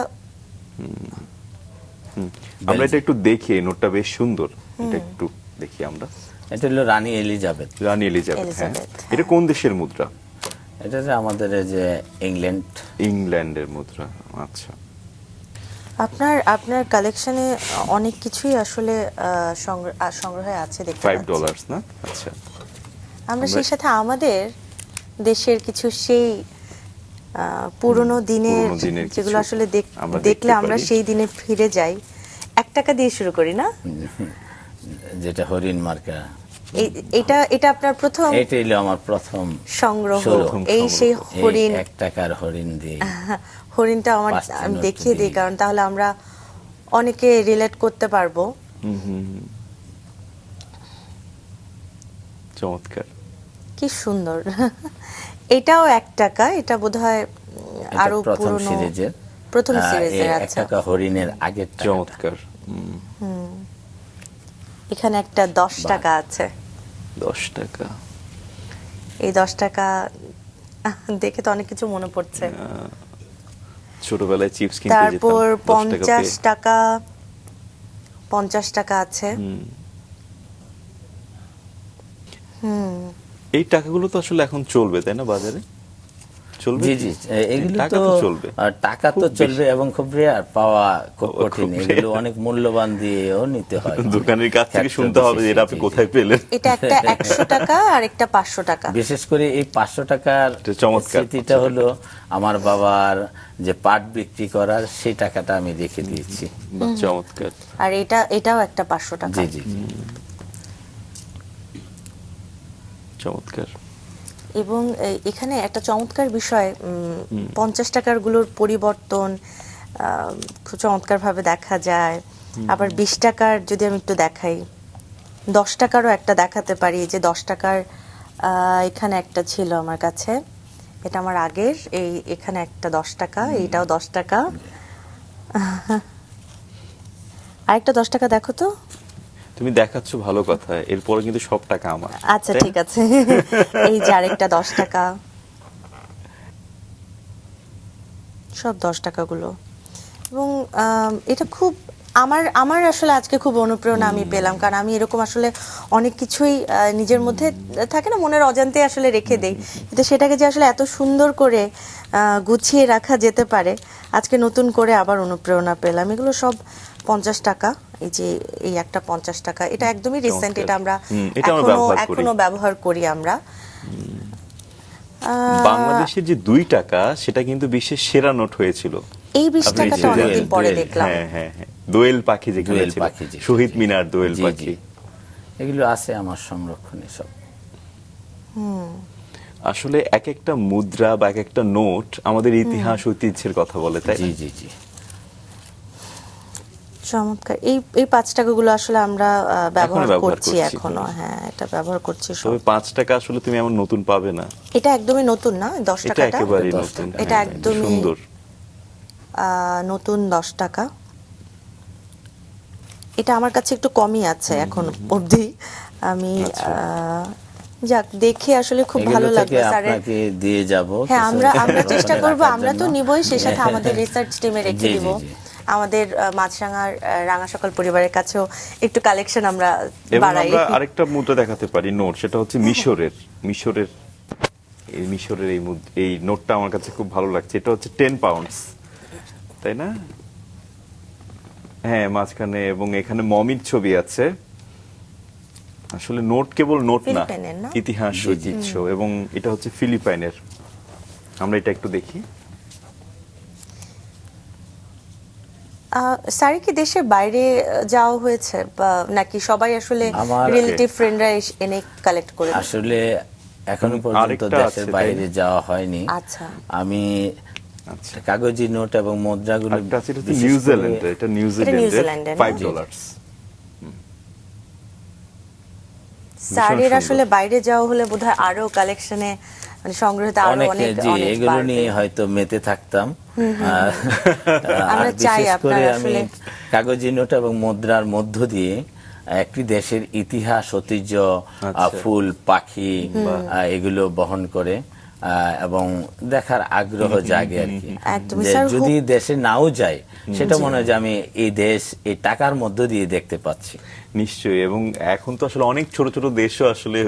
আমরা এটা একটু দেখি, এই নোটটা বেশ সুন্দর। এটা একটু দেখি আমরা। এটা হলো রানী এলিজাবেথ। রানী এলিজাবেথ, হ্যাঁ। এলিজাবেথ, এটা কোন দেশের মুদ্রা? এটা যে আমাদের এই যে ইংল্যান্ড। ইংল্যান্ডের মুদ্রা, আচ্ছা। আপনার কালেকশনে অনেক কিছুই আসলে সংগ্রহে আছে দেখতে পাচ্ছি। $5 না? আচ্ছা। আমরা সেই সাথে আমাদের দেশের কিছু সেই পুরনো দিনের দিনের যেগুলো কিছু আসলে আমরা দেখলে দেখতে আমরা পারি। সেই দিনে ফিরে যাই। $1 দিয়ে শুরু করি না? যেটা হরিণ মার্কা, এটা আপনার প্রথম এটা হলো আমার প্রথম সংগ্রহ। প্রথম এই সেই এই হরিণ, $1 হরিণ দিয়ে। হরিণটা আমার 5টি আমি নোট দেখিয়ে দিই, দিয়ে। কারণ তাহলে আমরা অনেকে রিলেট করতে পারবো। চমৎকার। কি সুন্দর। এটাও $1, এটা বোধহয় এটা আরো প্রথম পুরনো সিরিজের, প্রথম সিরিজের। এই আচ্ছা, $1 হরিণের আগের টাকাটা। চমৎকার। এখানে একটা $10 আছে। $10। এই $10 দেখে তো অনেক কিছু মনে পড়ছে। ছোটবেলায় চিপস কিনতে যেতাম, তারপর $10 $50 আছে। এই টাকাগুলো তো আসলে এখন চলবে, তাই না, বাজারে? চলবে জি কি? জি, এগুলো টাকা তো তো চলবে। টাকা তো খুব বেশি। চলবে এবং খুব রেয়ার পাওয়া, খুব খুব কঠিন। rare। এগুলো অনেক মূল্যবান দিয়েও নিতে হয়। দোকানের কাছ থেকে ক্ষেত্র শুনতে হবে যে বিশেষে, এটা আপনি জি, জি। কোথায় পেলেন। এটা একটা $100 আর একটা $500। বিশেষ করে এই $500 এটা চমৎকার, স্মৃতিটা 500 হলো আমার বাবার যে পাট বিক্রি করার, সেই টাকাটা আমি রেখে দিয়েছি। বাহ, চমৎকার। আর এটাও একটা $500। জি জি জি। চমৎকার। এবং এখানে একটা চমৎকার বিষয়, $50 গুলোর পরিবর্তন খুব চমৎকার ভাবে দেখা যায়। আবার $20 যদি আমি একটু দেখাই, $10 একটা দেখাতে পারি। যে $10 এখানে একটা ছিল আমার কাছে, এটা আমার আগের। এখানে একটা $10, এইটাও $10। আরেকটা $10 দেখো তো। তুমি দেখাচ্ছ ভালো কথা, এরপরে কিন্তু সব টাকা আমার। আচ্ছা, তাই ঠিক আছে। এই যে আরেকটা $10, সব $10 গুলো। এবং এটা খুব আমার আসলে আজকে খুব অনুপ্রেরণা আমি পেলাম, কারণ আমি এরকম আসলে অনেক কিছুই নিজের মধ্যে থাকে না, মনের অজান্তে আসলে রেখে দেই, কিন্তু সেটাকে যে আসলে এত সুন্দর করে গুছিয়ে রাখা যেতে পারে, আজকে নতুন করে আবার অনুপ্রেরণা পেলাম। এগুলো সব $50। এই যে এই একটা $50, এটা একদমই রিসেন্ট, এটা আমরা এটা আমরা ব্যবহার করি। এখনো ব্যবহার করি আমরা। বাংলাদেশের যে $2 সেটা কিন্তু বিশ্বের সেরা নোট হয়েছিল। এই আপনি $20 যে অনেকদিন পরে দোয়েল, দেখলাম। হ্যাঁ হ্যাঁ হ্যাঁ, দোয়েল পাখি যেখানে দোয়েল ছিল, পাখি যেখানে শহীদ ছিল। মিনার দোয়েল জি, জি। পাখি। এগুলো আছে আমার সংরক্ষণে সব। আসলে এক একটা মুদ্রা বা এক একটা নোট আমাদের ইতিহাস ঐতিহ্যের কথা বলে, তাই জি না? জি জি। চমৎকার। এই $5 গুলো আসলে আমরা ব্যবহার ব্যবহার করছি করছি। এখনো। হ্যাঁ, এটা ব্যবহার করছি সব। তবে $5 আসলে তুমি এমন নতুন পাবে না। এটা একদমই নতুন না, এটা $10 একেবারেই $10 নতুন, এটা হ্যাঁ, একদমই সুন্দর। নতুন $10। এটা আমার কাছে একটু কমই আছে এখন অবধি। আমি আচ্ছা। যাক, দেখে আসলে খুব এগুলো ভালো থেকে লাগলো স্যারের। আপনাকে দিয়ে যাব। হ্যাঁ, আমরা কিছু চেষ্টা সংরক্ষণে করব, রাখার আমরা তো জন্য। নিবই, সেই সাথে আমাদের রিসার্চ টিমে রেখে জি, জি, দিব। জি। আমাদের মাছরাঙার রাঙা সকাল পরিবারের কাছেও একটু কালেকশন আমরা এবং বাড়াই। আমরা আরেকটা মুদ্রা দেখাতে পারি, নোট, সেটা হচ্ছে মিশরের এই নোটটা আমার কাছে খুব ভালো লাগছে। এটা হচ্ছে 10 পাউন্ডস, তাই না? হ্যাঁ, মাঝখানে এবং এখানে মমির ছবি আছে। আসলে নোট কেবল নোট না, ফিলিপাইনের না? ইতিহাস জি, জি। ঐতিহ্য। এবং এটা হচ্ছে ফিলিপাইনের। আমরা এটা একটু দেখি। স্যার কি দেশের বাইরে যাওয়া হয়েছে, বা নাকি সবাই আসলে আমার- রিলেটিভ ফ্রেন্ডরা এনে কালেক্ট করে? আসলে এখনো পর্যন্ত আরেকটা আছে, দেশের তাই বাইরে না? যাওয়া হয়নি। আচ্ছা। আমি আচ্ছা, কাগজি নোট এবং মুদ্রাগুলো আরেকটা আছে, এটা হচ্ছে বিশেষ করে- নিউজিল্যান্ডের। এটা নিউজিল্যান্ডের নিউজিল্যান্ডের না? $5। স্যারের সুন্দর। আসলে বাইরে যাওয়া হলে বোধহয় আরো কালেকশনে, মানে সংগ্রহতে আরো অনেক জি, অনেক এগুলো বাড়বে। নিয়ে হয়তো মেতে থাকতাম। আর আমরা চাই বিশেষ করে আপনার আমি আসলে কাগজি নোট এবং মুদ্রার মধ্য দিয়ে একটি দেশের ইতিহাস, ঐতিহ্য, আচ্ছা। ফুল, পাখি, এগুলো বহন করে এবং দেখার আগ্রহ জাগে আর কি। একদমই যে স্যার, যদি দেশে নাও যায় সেটা মনে হয় যে আমি এই দেশ এই টাকার মধ্য দিয়ে দেখতে পাচ্ছি। নিশ্চয়ই, এবং এখন তো আসলে অনেক ছোট ছোট দেশও আসলে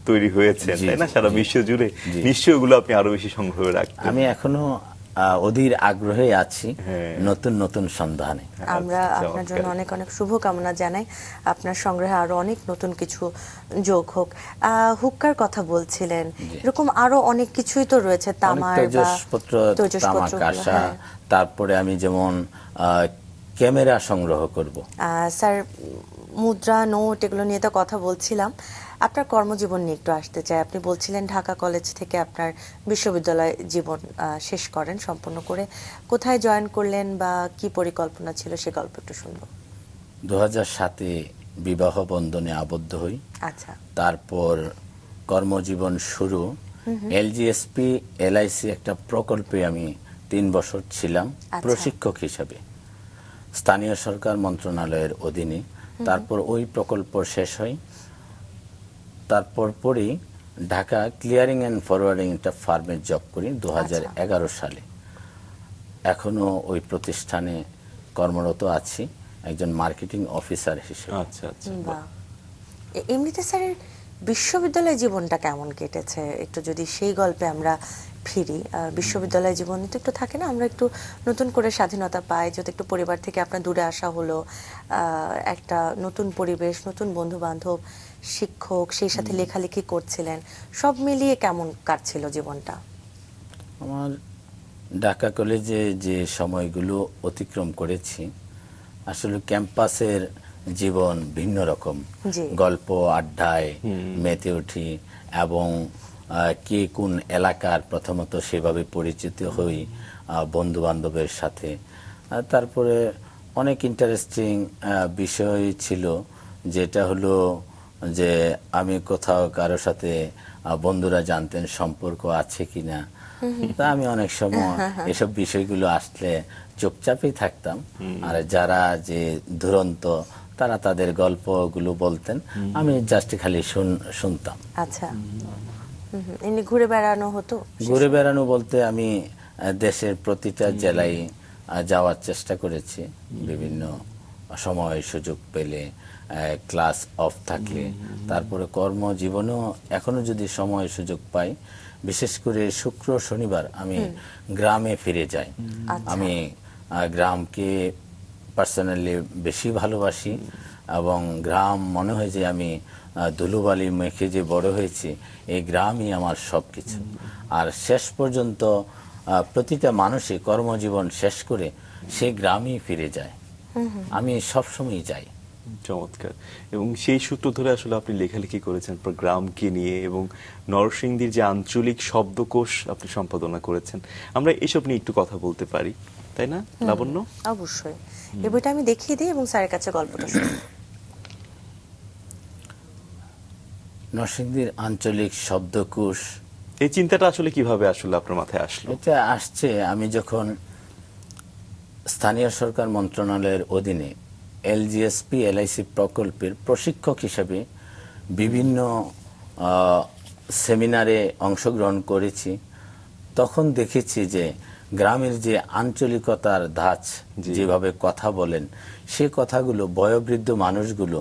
তৈরি হয়েছে, জি, তাই না, জি, সারা জি। বিশ্ব জুড়ে। জি। নিশ্চয়ই ওগুলো আপনি আরো বেশি সংগ্রহ রাখবেন। আমি এখনো অধীর আগ্রহে আছি হ্যাঁ। নতুন নতুন সন্ধানে। আমরা আচ্ছা, আপনার জন্য চমৎকার। অনেক অনেক শুভকামনা জানাই, আপনার সংগ্রহে আরো অনেক নতুন কিছু যোগ হোক। হুক্কার কথা বলছিলেন, এরকম আরো অনেক কিছুই তো রয়েছে, অনেক তামার বা তেজসপত্র, তামা, তেজসপত্রগুলো, কাঁসা, হ্যাঁ। তারপরে আমি যেমন ক্যামেরা সংগ্রহ করব। স্যার, মুদ্রা, নোট এগুলো নিয়ে তো কথা বলছিলাম, আপনার কর্মজীবন নিয়ে একটু আসতে চাই। আপনি বলছিলেন ঢাকা কলেজ থেকে আপনার বিশ্ববিদ্যালয় জীবন শেষ করেন সম্পূর্ণ করে, কোথায় জয়েন করলেন বা কি পরিকল্পনা ছিল, সে গল্প একটু শুনবো। 2007-এ বিবাহ বন্ধনে আবদ্ধ হই। আচ্ছা। তারপর কর্মজীবন শুরু। এলজিএসপি এলআইসি একটা প্রকল্পে আমি 3 বছর ছিলাম আচ্ছা। প্রশিক্ষক হিসাবে, স্থানীয় সরকার মন্ত্রণালয়ের অধীনে। তারপর ওই প্রকল্প শেষ হয়, তারপর পরই ঢাকা ক্লিয়ারিং অ্যান্ড ফরওয়ার্ডিং একটা ফার্মে জব করি 2011 সালে। এখনো ওই প্রতিষ্ঠানে কর্মরত আছি একজন মার্কেটিং অফিসার হিসেবে। আচ্ছা আচ্ছা, বাহ। এমনিতে স্যারের বিশ্ববিদ্যালয় জীবনটা কেমন কেটেছে, একটু যদি সেই গল্পে আমরা ফিরি। বিশ্ববিদ্যালয় জীবন তো একটু থাকে না, আমরা একটু নতুন করে স্বাধীনতা পাই, যদি একটু পরিবার থেকে আপনার দূরে আসা হলো, একটা নতুন পরিবেশ, নতুন বন্ধু বান্ধব, শিক্ষক, সেই সাথে লেখালেখি করছিলেন, সব মিলিয়ে কেমন কাটছিল জীবনটা? আমার ঢাকা কলেজে যে সময়গুলো অতিক্রম করেছি, আসলে ক্যাম্পাসের জীবন ভিন্ন রকম। জি। গল্প আড্ডায় মেতে উঠি এবং কে কোন এলাকার প্রথমত সেভাবে পরিচিত হই বন্ধু বান্ধবের সাথে। তারপরে অনেক ইন্টারেস্টিং বিষয় ছিল, যেটা হলো যে আমি কোথাও কারো সাথে বন্ধুরা জানতেন সম্পর্ক আছে কিনা। তা আমি অনেক সময় এসব বিষয়গুলো আসলে চুপচাপই থাকতাম, আর যারা যে দুরন্ত তারা তাদের গল্পগুলো বলতেন, আমি জাস্ট খালি শুনতাম। আচ্ছা। এমনি ঘুরে বেড়ানো হতো? ঘুরে বেড়ানো বলতে আমি দেশের প্রতিটা জেলায় যাওয়ার চেষ্টা করেছি বিভিন্ন সময় সুযোগ পেলে, ক্লাস অফ থাকলে। তারপরে কর্মজীবনেও এখনো যদি সময় সুযোগ পাই, বিশেষ করে শুক্র শনিবার আমি গ্রামে ফিরে যাই। আমি গ্রামকে পার্সোনালি বেশি ভালোবাসি এবং গ্রাম মনে হয় যে আমি ধুলোবালি মেখে যে বড় হয়েছি, এই গ্রামই আমার সবকিছু। আর শেষ পর্যন্ত প্রতিটা মানুষই কর্মজীবন শেষ করে সে গ্রামই ফিরে যায়। আমি সবসময় যাই। চমৎকার। এবং সেই সূত্র ধরে আসলে আপনি লেখালেখি করেছেন গ্রামকে নিয়ে, এবং নরসিংদীর যে আঞ্চলিক শব্দকোষ আপনি সম্পাদনা করেছেন। আমরা এসব নিয়ে একটু কথা বলতে পারি, তাই না লাবণ্য? অবশ্যই। এই বইটা আমি দেখিয়ে দিই এবং স্যারের কাছে গল্পটা শুনি। নরসিংদীর আঞ্চলিক শব্দকোষ, এই চিন্তাটা আসলে কিভাবে আসলে আপনার মাথায় আসলো? এটা আসছে আমি যখন স্থানীয় সরকার মন্ত্রণালয়ের অধীনে এলজিএসপি এলআইসি প্রকল্পের প্রশিক্ষক হিসেবে বিভিন্ন সেমিনারে অংশগ্রহণ করেছি। তখন দেখেছি যে গ্রামের যে আঞ্চলিকতার ধাঁচ, যেভাবে কথা বলেন, সে কথাগুলো বয়োবৃদ্ধ মানুষগুলো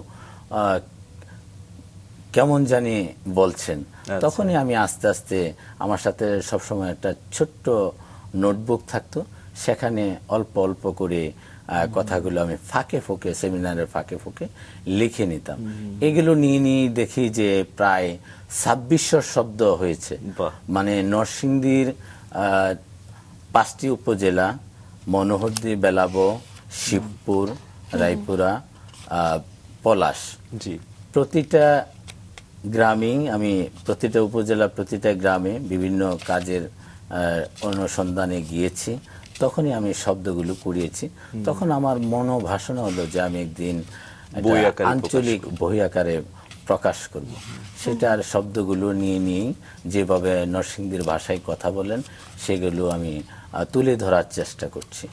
কেমন জানি বলছেন। তখনই আমি আস্তে আস্তে, আমার সাথে সবসময় একটা ছোট্ট নোটবুক থাকতো, সেখানে অল্প অল্প করে কথাগুলো আমি ফাঁকে ফোঁকে, সেমিনারের ফাঁকে ফোঁকে লিখে নিতাম। এগুলো নিয়ে নিয়ে দেখি যে প্রায় 2600 শব্দ হয়েছে। মানে নরসিংদীর 5টি উপজেলা, মনোহরদী, বেলাবো, শিবপুর, রায়পুরা, পলাশ, জি, প্রতিটা গ্রামেই আমি, প্রতিটা উপজেলা, প্রতিটা গ্রামে বিভিন্ন কাজের অনুসন্ধানে গিয়েছি। তখনই আমি শব্দগুলো কুড়িয়েছি। তখন আমার মনোভাসনা হলো যে আমি একদিন আঞ্চলিক বই আকারে প্রকাশ করব। সেটার শব্দগুলো নিয়ে নিয়ে যেভাবে নরসিংদীর ভাষায় কথা বলেন, সেগুলো আমি তুলে ধরার চেষ্টা করছি।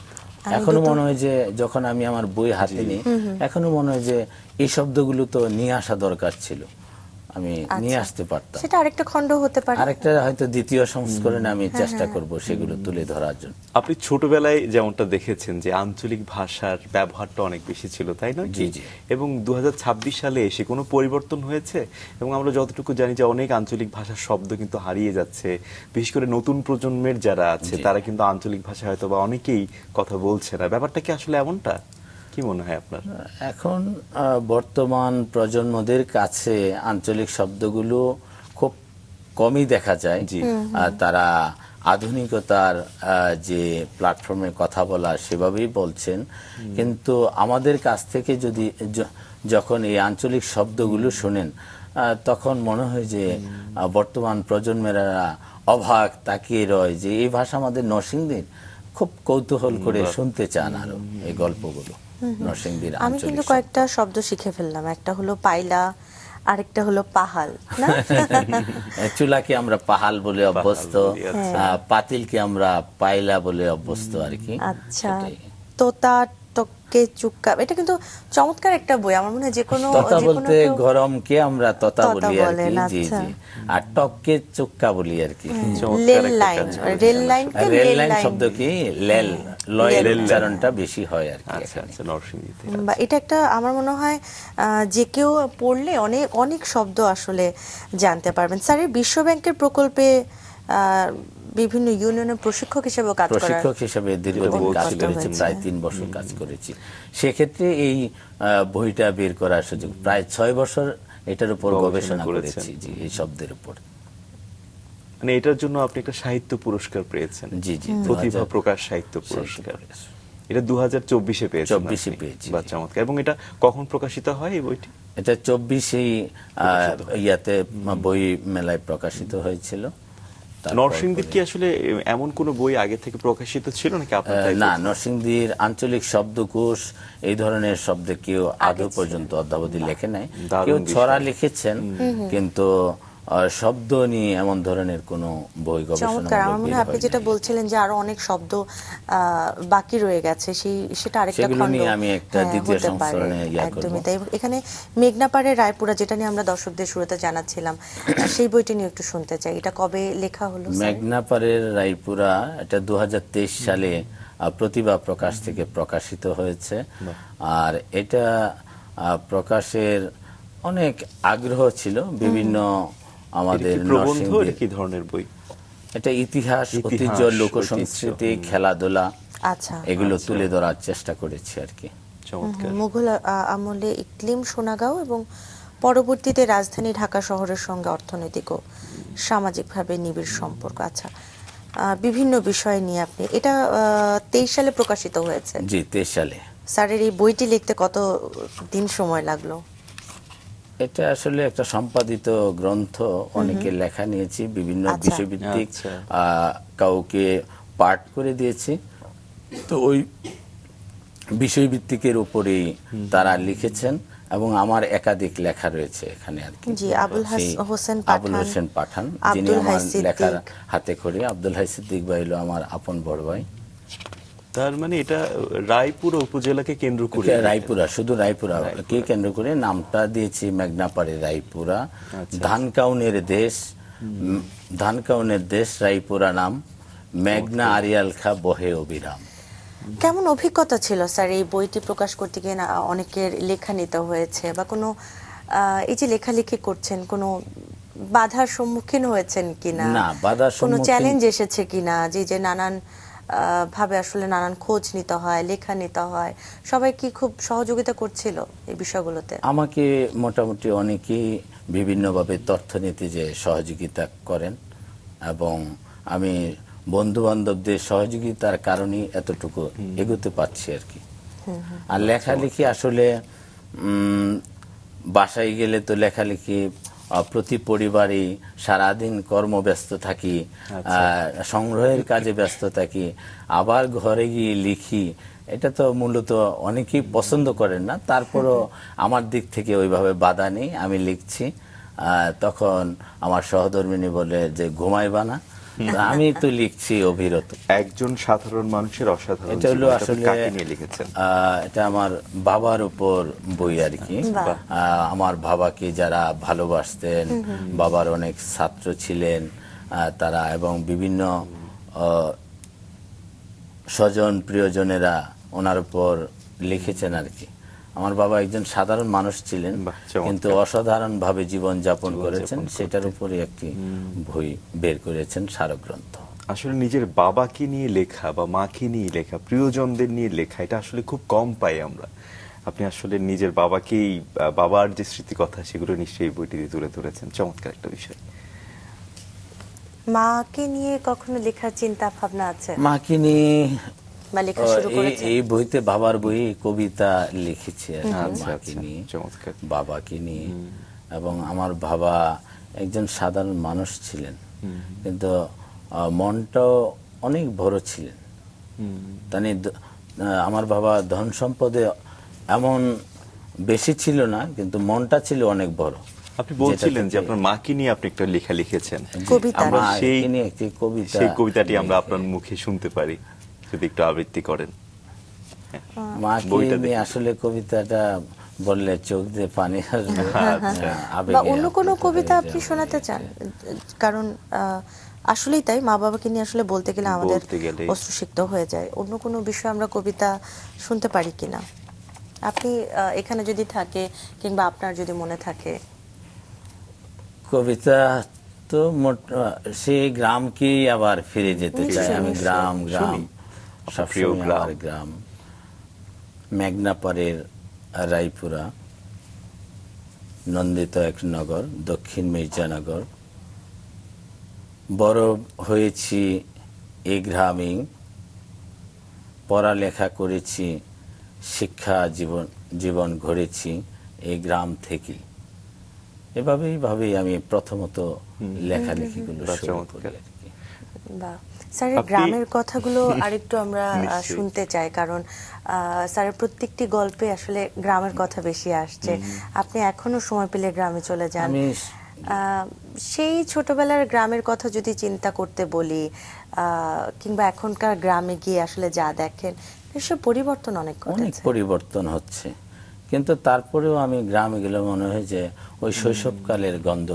এখনো মনে হয় যে যখন আমি আমার বই হাতে নিই, এখনো মনে হয় যে এই শব্দগুলো তো নিয়ে আসা দরকার ছিল। আমি নিয়ে আচ্ছা। আসতে পারতাম। সেটা আরেকটা খণ্ড হতে পারে। আরেকটা হয়তো দ্বিতীয় সংস্করণে আমি চেষ্টা করব সেগুলো তুলে ধরার জন্য। আপনি ছোটবেলায় যেমনটা দেখেছেন যে আঞ্চলিক ভাষার ব্যবহারটা অনেক বেশি ছিল, তাই নয় কি? জি, জি। এবং 2026 সালে এসে কোনো পরিবর্তন হয়েছে? এবং আমরা যতটুকু জানি যে অনেক আঞ্চলিক ভাষার শব্দ কিন্তু হারিয়ে যাচ্ছে, বিশেষ করে নতুন প্রজন্মের যারা আছে জি। তারা কিন্তু আঞ্চলিক ভাষা হয়তো বা অনেকেই কথা বলছে না। ব্যাপারটা কি আসলে এমনটা? কি মনে হয় আপনার? এখন বর্তমান প্রজন্মদের কাছে আঞ্চলিক শব্দগুলো খুব কমই দেখা যায়। জি। তারা আধুনিকতার যে প্ল্যাটফর্মে কথা বলা সেভাবেই বলছেন, কিন্তু আমাদের কাছ থেকে যদি যখন এই আঞ্চলিক শব্দগুলো শোনেন তখন মনে হয় যে বর্তমান প্রজন্মেরা অবাক তাকিয়ে রয় যে এই ভাষা আমাদের নরসিংদীর, খুব কৌতূহল করে শুনতে চান আরো এই গল্পগুলো নরসিংদীর আমি আঞ্চলিক কিন্তু শব্দ। কয়েকটা শব্দ শিখে ফেললাম। একটা হলো পাইলা, আরেকটা হলো পাহাল, না? চুলাকে আমরা পাহাল বলে অভ্যস্ত, বলি, আচ্ছা। পাতিলকে আমরা পাইলা বলে অভ্যস্ত আর কি। আচ্ছা, সেটাই। তোতা টক্কে চুক্কা, এটা কিন্তু চমৎকার একটা বই। আমার মনে হয় যে কোনো ততা যে কোনো বলতে কেউ গরমকে আমরা ততা ততা বলি আর কি। বলেন, জি আচ্ছা। জি। আর টককে চুক্কা বলি আর কি। চমৎকার রেল একটা লাইন, কাজ করেছেন রেল আসলে। লাইনকে আর রেল লাইন শব্দ কি লেল, লয়ের লেল লাইন। উচ্চারণটা বেশি হয় আর কি আচ্ছা এখানে। আচ্ছা, নরসিংদীতে। বা এটা একটা আমার মনে হয় যে কেউ পড়লে অনেক অনেক শব্দ আসলে জানতে পারবেন। স্যার, এই বিশ্ব ব্যাংকের প্রকল্পে বিভিন্ন ইউনিয়নের প্রশিক্ষক হিসেবে কাজ করার প্রশিক্ষক হিসেবে দীর্ঘদিন যেটা কাজ বলছিলেন। করেছি, হয়েছে। প্রায় 3 বছর কাজ করেছি। সেক্ষেত্রে এই বইটা বের করার সুযোগ, প্রায় 6 বছর এটার উপর গবেষণা গবেষণা করেছেন। করেছি, জি, এই শব্দের উপর। মানে এটার জন্য আপনি একটা সাহিত্য পুরস্কার পেয়েছেন। জি, জি, প্রতিভা 2000 প্রকাশ সাহিত্য পুরস্কার। পুরস্কার। এটা 2024-এ পেয়েছেন 24-এ আপনি। পেয়েছি, বাহ, জি। চমৎকার। এবং এটা কখন প্রকাশিত হয় এই বইটি? এটা 24-এই ইয়াতে বই মেলায় প্রকাশিত হয়েছিল। তারপর নরসিংদীর পরে- কি আসলে এমন কোন বই আগে থেকে প্রকাশিত ছিল নাকি আপনার তাই না, প্রথম? নরসিংদীর আঞ্চলিক শব্দকোষ এই ধরনের শব্দে কেউ আদৌ পর্যন্ত অদ্যাবধি লেখে নাই। দারুণ কেউ বিষয়। ছড়া লিখেছেন, কিন্তু শব্দ নিয়ে এমন ধরনের কোনো বই গবেষণা চমৎকার। আমার মনে হয় আপনি যেটা বলছিলেন যে আরো অনেক শব্দ বাকি রয়ে গেছে, সেটা আরেকটা সেগুলো খণ্ড নিয়ে আমি একটা দ্বিতীয় হতে পারে। সংস্করণে ইয়া করব। একদমই তাই। এখানে মেঘনাপাড়ের রায়পুরা, যেটা নিয়ে আমরা দর্শকদের শুরুতে জানাচ্ছিলাম, সেই বইটি নিয়ে একটু শুনতে চাই। এটা কবে লেখা হলো স্যার? মেঘনাপাড়ের রায়পুরা, এটা 2023 সালে প্রতিভা প্রকাশ থেকে প্রকাশিত হয়েছে। আর এটা প্রকাশের অনেক আগ্রহ ছিল বিভিন্ন আমাদের এটা কি প্রবন্ধ, নরসিংদীর। এটা কি ধরনের বই? এটা ইতিহাস, ঐতিহ্য, লোকসংস্কৃতি, খেলাধুলা, আচ্ছা। এগুলো তুলে ধরার চেষ্টা করেছি আর কি। চমৎকার। মুঘল আমলে ইকলিম সোনাগাঁও এবং পরবর্তীতে রাজধানী ঢাকা শহরের সঙ্গে অর্থনৈতিক ও সামাজিকভাবে নিবিড় সম্পর্ক। আচ্ছা, বিভিন্ন বিষয় নিয়ে আপনি এটা 23 সালে প্রকাশিত হয়েছে। জি, 23 সালে। স্যারের এই বইটি লিখতে কত দিন সময় লাগলো? এটা আসলে একটা সম্পাদিত গ্রন্থ, অনেকে লেখা নিয়েছি, বিভিন্ন আচ্ছা। বিষয়ভিত্তিক আচ্ছা। কাউকে পাঠ করে দিয়েছি, তো ওই বিষয়ভিত্তিকের উপরেই তারা লিখেছেন এবং আমার একাধিক লেখা রয়েছে এখানে আর কি। জি, আবুল হোসেন আবুল পাঠান, হোসেন পাঠান, যিনি আব্দুল হাই আমার লেখার সিদ্দিক। হাতে খড়ি। আব্দুল হাই সিদ্দিক ভাই হলো আমার আপন বড় ভাই। তার মানে এটা রায়পুরা উপজেলাকে কেন্দ্র করে? রায়পুরা, শুধু রায়পুরা কে কেন্দ্র করে নামটা দিয়েছি মেঘনাপাড়ে রায়পুরা। ধানকাউনের দেশ, ধানকাউনের দেশ রায়পুরা নাম, মেঘনা আরিয়াল খা বহে অবিরাম। কেমন অভিজ্ঞতা ছিল স্যার এই বইটি প্রকাশ করতে গিয়ে? অনেকের লেখা নিতে হয়েছে বা কোনো এই যে লেখালেখি করছেন, কোনো বাধার সম্মুখীন হয়েছেন কিনা? না, বাধার কোনো সম্মুখীন- চ্যালেঞ্জ এসেছে কিনা? যে নানান ভাবে আসলে নানান খোঁজ নিতে হয়, লেখা নিতে হয়, সবাই কি খুব সহযোগিতা করছিল এই বিষয়গুলোতে? আমাকে মোটামুটি অনেকেই বিভিন্নভাবে তথ্য নিতে যে সহযোগিতা করেন, এবং আমি বন্ধু বান্ধবদের সহযোগিতার কারণেই এতটুকু এগোতে পারছি আর কি। আর লেখালেখি আসলে বাসায় গেলে তো লেখালেখি প্রতি পরিবারই সারাদিন কর্মব্যস্ত থাকি, সংগ্রহের কাজে ব্যস্ত থাকি, আবার ঘরে গিয়ে লিখি। এটা তো মূলত অনেকেই পছন্দ করেন না, তারপরও আমার দিক থেকে ওইভাবে বাধা নেই, আমি লিখছি। তখন আমার সহধর্মিনী বলে যে ঘুমাইবা না, আমি তো লিখছি অবিরত। একজন সাধারণ মানুষের অসাধারণ এটা হলো জীবন, এটা আপনি আসলে কাকে নিয়ে লিখেছেন? এটা আমার বাবার উপর বই আর কি। বাহ। আমার বাবাকে যারা ভালোবাসতেন, বাবার অনেক ছাত্র ছিলেন তারা, এবং বিভিন্ন স্বজন প্রিয়জনেরা ওনার উপর লিখেছেন আর কি। আমার বাবা একজন সাধারণ মানুষ ছিলেন, বাহ, চমৎকার। কিন্তু অসাধারণ ভাবে জীবন যাপন করেছেন, সেটার উপরে একটি বই বের করেছেন, স্মারকগ্রন্থ। আসলে নিজের বাবাকে নিয়ে লেখা বা মাকে নিয়ে লেখা, প্রিয়জনদের নিয়ে লেখা, এটা আসলে খুব কম পাই আমরা। আপনি আসলে নিজের বাবাকেই, বাবার যে স্মৃতি কথা সেগুলো নিশ্চয়ই এই বইটিতে তুলে ধরেছেন। চমৎকার একটা বিষয়। মাকে নিয়ে কখনো লেখার চিন্তা ভাবনা আছে মাকে নিয়ে বা লেখা শুরু করেছেন? এই বইতে, বাবার বই কবিতা লিখেছি আর কি, আচ্ছা, মাকে আচ্ছা, নিয়ে, চমৎকার। বাবাকে নিয়ে। এবং আমার বাবা একজন সাধারণ মানুষ ছিলেন, কিন্তু মনটাও অনেক বড় ছিলেন। মানে আমার বাবা ধন সম্পদে এমন বেশি ছিল না, কিন্তু মনটা ছিল অনেক বড়। আপনি বলছিলেন যে আপনার মাকে নিয়ে আপনি একটা লেখা লিখেছেন। কবিতা। আমরা মাকে নিয়ে একটি কবিতা, সেই কবিতাটি আমরা আপনার মুখে শুনতে পারি, যদি একটু আবৃত্তি করেন। মাকে বইটা নিয়ে দেখি। আসলে কবিতাটা বললে চোখ দিয়ে পানি আসবে, আবেগে বা অন্য কোনো আপ্লুত কবিতা হয়ে আপনি যাবে। শোনাতে চান? কারণ আসলেই তাই, মা বাবাকে নিয়ে আসলে বলতে গেলে আমাদের বলতে গেলে। অশ্রুসিক্ত হয়ে যায়। অন্য কোনো বিষয়ে আমরা কবিতা শুনতে পারি কিনা? আপনি এখানে যদি থাকে, কিংবা আপনার যদি মনে থাকে। কবিতা তো সেই গ্রামকেই আবার ফিরে যেতে চাই নিশ্চয়ই, আমি। নিশ্চয়ই। গ্রাম গ্রাম শুনি। আপনার প্রিয় সবসময় গ্রাম। আমার গ্রাম। মেঘনাপাড়ের রায়পুরা, নন্দিত এক নগর, দক্ষিণ মির্জানগর। বড় হয়েছি এই গ্রামেই, পড়ালেখা করেছি, শিক্ষা জীবন গড়েছি এই গ্রাম থেকে। এভাবেই আমি প্রথমত লেখালেখিগুলো বাহ, শুরু চমৎকার। করি আর কি। বা স্যারের আপনি- গ্রামের কথাগুলো আরেকটু আমরা নিশ্চয়ই। শুনতে চাই, কারণ স্যারের প্রত্যেকটি গল্পে আসলে গ্রামের কথা বেশি আসছে। আপনি এখনো সময় পেলে গ্রামে চলে যান। আমি সেই ছোটবেলার গ্রামের কথা যদি চিন্তা করতে বলি, কিংবা এখনকার গ্রামে গিয়ে আসলে যা দেখেন, নিশ্চয় পরিবর্তন অনেক অনেক ঘটেছে। পরিবর্তন হচ্ছে, কিন্তু তারপরেও আমি গ্রামে গেলে মনে হয় যে ওই শৈশবকালের গন্ধ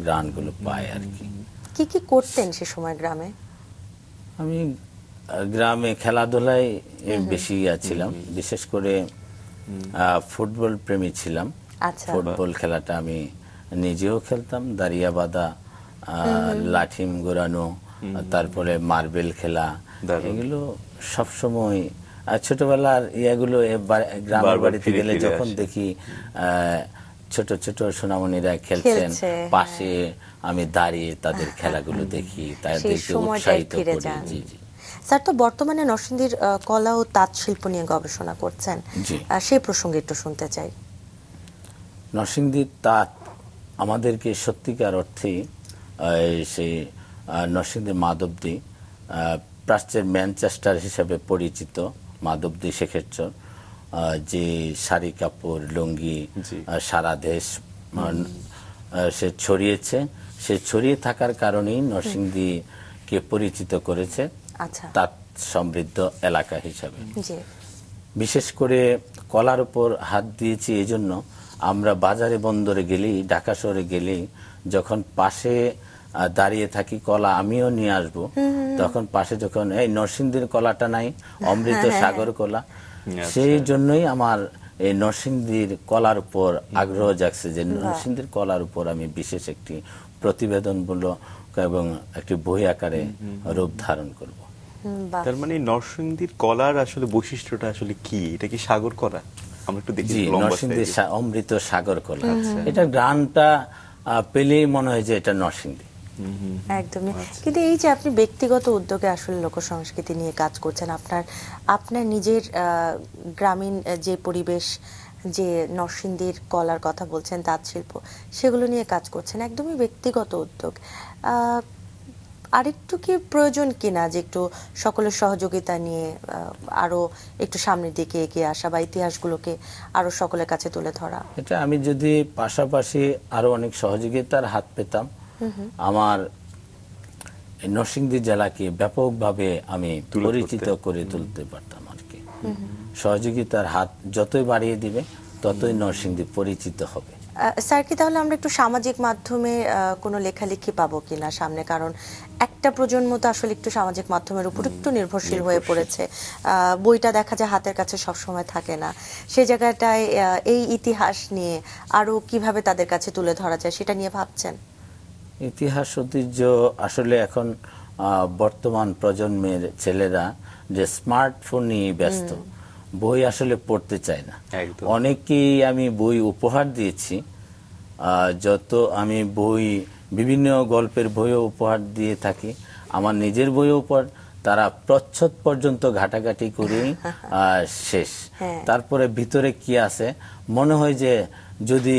গ্রানগুলো পাই আর কি। কি কি করতেন সে সময় গ্রামে? আমি গ্রামে খেলাধুলায় বেশি ছিলাম, বিশেষ করে ফুটবল প্রেমী ছিলাম। আচ্ছা। ফুটবল খেলাটা আমি নিজেও খেলতাম, দাঁড়িয়া বাঁধা, লাঠিম ঘোরানো, তারপরে মার্বেল খেলা, দারুণ। এগুলো সবসময় ছোটবেলার ইয়াগুলো গ্রামের বারবার বাড়িতে ফিরে গেলে ফিরে যখন আসে। দেখি ছোট ছোট সোনামণিরা খেলছেন, খেলছে, পাশে আমি দাঁড়িয়ে তাদের খেলাগুলো দেখি, সেই তাদেরকে সময়টায় উৎসাহিত ফিরে করি। যান। জি জি স্যার তো বর্তমানে নরসিংদীর কলা ও তাঁত শিল্প নিয়ে গবেষণা করছেন। জি। সেই প্রসঙ্গে একটু শুনতে চাই। নরসিংদীর তাঁত আমাদেরকে সত্যিকার অর্থে সেই নরসিংদীর মাধবদী, প্রাচ্যের ম্যানচেস্টার হিসেবে পরিচিত মাধবদী শেখেরচর, যে শাড়ি কাপড় লুঙ্গি জি। সারা দেশ সে ছড়িয়েছে, সে ছড়িয়ে থাকার কারণেই নরসিংদীকে পরিচিত করেছে আচ্ছা। তাঁত সমৃদ্ধ এলাকা হিসাবে। জি। বিশেষ করে কলার উপর হাত দিয়েছি এই জন্য, আমরা বাজারে বন্দরে গেলেই, ঢাকা শহরে গেলেই, যখন পাশে দাঁড়িয়ে থাকি কলা আমিও নিয়ে আসবো, তখন পাশে যখন এই নরসিংদীর কলাটা নাই, অমৃত সাগর কলা, সেই জন্যই আমার এই নরসিংদীর কলার উপর আগ্রহ জাগছে যে নরসিংদীর কলার উপর আমি বিশেষ একটি প্রতিবেদনমূলক এবং একটি বই আকারে রূপ ধারণ করব। বাহ। তার মানে নরসিংদীর কলার আসলে বৈশিষ্ট্যটা আসলে কি? এটা কি সাগর কলা? আমরা একটু দেখি জি, লম্বা নরসিংদীর size-এর। অমৃত সাগর কলা। এটা গানটা পেলেই মনে হয় যে এটা নরসিংদী। একদমই। কিন্তু এই যে আপনি ব্যক্তিগত উদ্যোগে আসলে লোক সংস্কৃতি নিয়ে কাজ করছেন, আপনার নিজের গ্রামীণ যে পরিবেশ, যে নরসিংদীর কলার কথা বলছেন, তাঁত শিল্প, সেগুলো নিয়ে কাজ করছেন, একদমই ব্যক্তিগত উদ্যোগ। আরেকটু কি প্রয়োজন কিনা যে একটু সকলের সহযোগিতা নিয়ে আরো একটু সামনের দিকে এগিয়ে আসা, বা ইতিহাসগুলোকে আরো সকলের কাছে তুলে ধরা? এটা আমি যদি পাশাপাশি আরো অনেক সহযোগিতার হাত পেতাম, আমার এই নরসিংদী জেলাকে ব্যাপকভাবে আমি তুলে পরিচিত ধরতে। করে তুলতে পারতাম আর কি। সহযোগিতার হাত যতই বাড়িয়ে দিবে ততই নরসিংদী পরিচিত হবে। স্যার কি তাহলে আমরা একটু সামাজিক মাধ্যমে কোনো লেখালেখি পাবো কিনা সামনে, কারণ একটা প্রজন্ম তো আসলে একটু সামাজিক মাধ্যমের উপর একটু নির্ভরশীল হয়ে পড়েছে। বইটা দেখা যায় হাতের কাছে সব সময় থাকে না, সেই জায়গাটায় এই ইতিহাস নিয়ে আরো কিভাবে তাদের কাছে তুলে ধরা যায় সেটা নিয়ে ভাবছেন? ইতিহাস ঐতিহ্য আসলে এখন বর্তমান প্রজন্মের ছেলেরা যে স্মার্টফোন নিয়ে ব্যস্ত, বই আসলে পড়তে চায় না। একদম। অনেকেই আমি বই উপহার দিয়েছি, যত আমি বই বিভিন্ন গল্পের বইও উপহার দিয়ে থাকি, আমার নিজের বইও উপহার, তারা প্রচ্ছদ পর্যন্ত ঘাটাঘাটি করেই শেষ। হ্যাঁ। তারপরে ভিতরে কি আছে মনে হয় যে যদি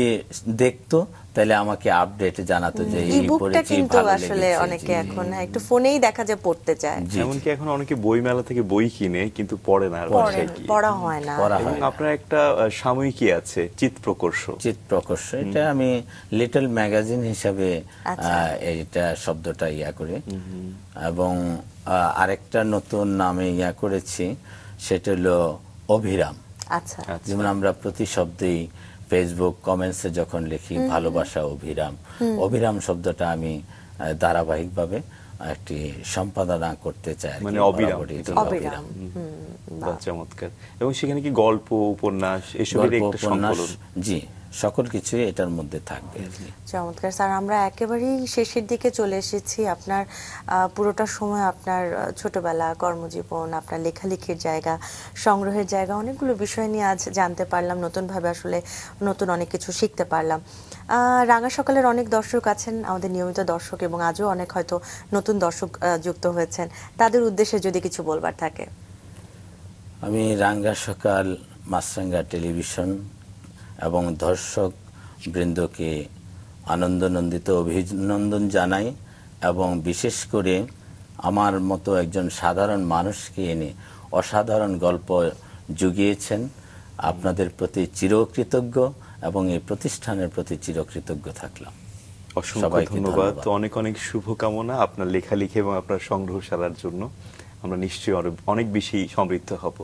দেখতো তাহলে আমাকে আপডেট জানাতো যে এই ইবুকটা পড়েছি, কিন্তু ভালো আসলে লেগেছে। অনেকে জি, এখন একটু ফোনেই দেখা যায় পড়তে চায়, জি, এমনকি এখন অনেকে বই মেলা থেকে বই কিনে কিন্তু পড়ে না আর বাসায় গিয়ে। পড়া হয় না। পড়া এবং হয় না। আপনার একটা সাময়িকী আছে চিত প্রকর্ষ, চিত প্রকর্ষ, এটা আমি লিটল ম্যাগাজিন হিসাবে আচ্ছা। এইটা শব্দটা ইয়া করি। এবং আরেকটা নতুন নামে ইয়া করেছি, সেটা হলো অভিরাম। আচ্ছা, যেমন আমরা প্রতি শব্দেই ফেসবুক কমেন্টসে যখন লিখি ভালোবাসা অভিরাম, অভিরাম শব্দটা আমি ধারাবাহিকভাবে একটি সম্পাদনা করতে চাই আর কি, মানে অবিরাম, বরাবরই। এটা অবিরাম। বাহ, চমৎকার। এবং সেখানে কি গল্প, উপন্যাস এসবের গল্প, একটা উপন্যাস, সংকলন? জি, সকল কিছুই এটার মধ্যে থাকবে আর কি। চমৎকার স্যার, আমরা একেবারেই শেষের দিকে চলে এসেছি। আপনার পুরোটা সময় আপনার ছোটবেলা, কর্মজীবন, আপনার লেখালেখির জায়গা, সংগ্রহের জায়গা, অনেকগুলো বিষয় নিয়ে আজ জানতে পারলাম, নতুনভাবে আসলে নতুন অনেক কিছু শিখতে পারলাম। রাঙা সকালের অনেক দর্শক আছেন, আমাদের নিয়মিত দর্শক, এবং আজও অনেক হয়তো নতুন দর্শক যুক্ত হয়েছেন, তাদের উদ্দেশ্যে যদি কিছু বলবার থাকে। আমি রাঙ্গা সকাল, মাছরাঙ্গা টেলিভিশন এবং দর্শক বৃন্দকে আনন্দনন্দিত অভিনন্দন জানাই, এবং বিশেষ করে আমার মতো একজন সাধারণ মানুষকে এনে অসাধারণ গল্প জুগিয়েছেন, আপনাদের প্রতি চিরকৃতজ্ঞ এবং এই প্রতিষ্ঠানের প্রতি চিরকৃতজ্ঞ থাকলাম। অসংখ্য সবাইকে ধন্যবাদ। অনেক অনেক শুভকামনা আপনার লেখালেখি এবং আপনার সংগ্রহশালার জন্য। আমরা নিশ্চয়ই অনেক বেশি সমৃদ্ধ হব।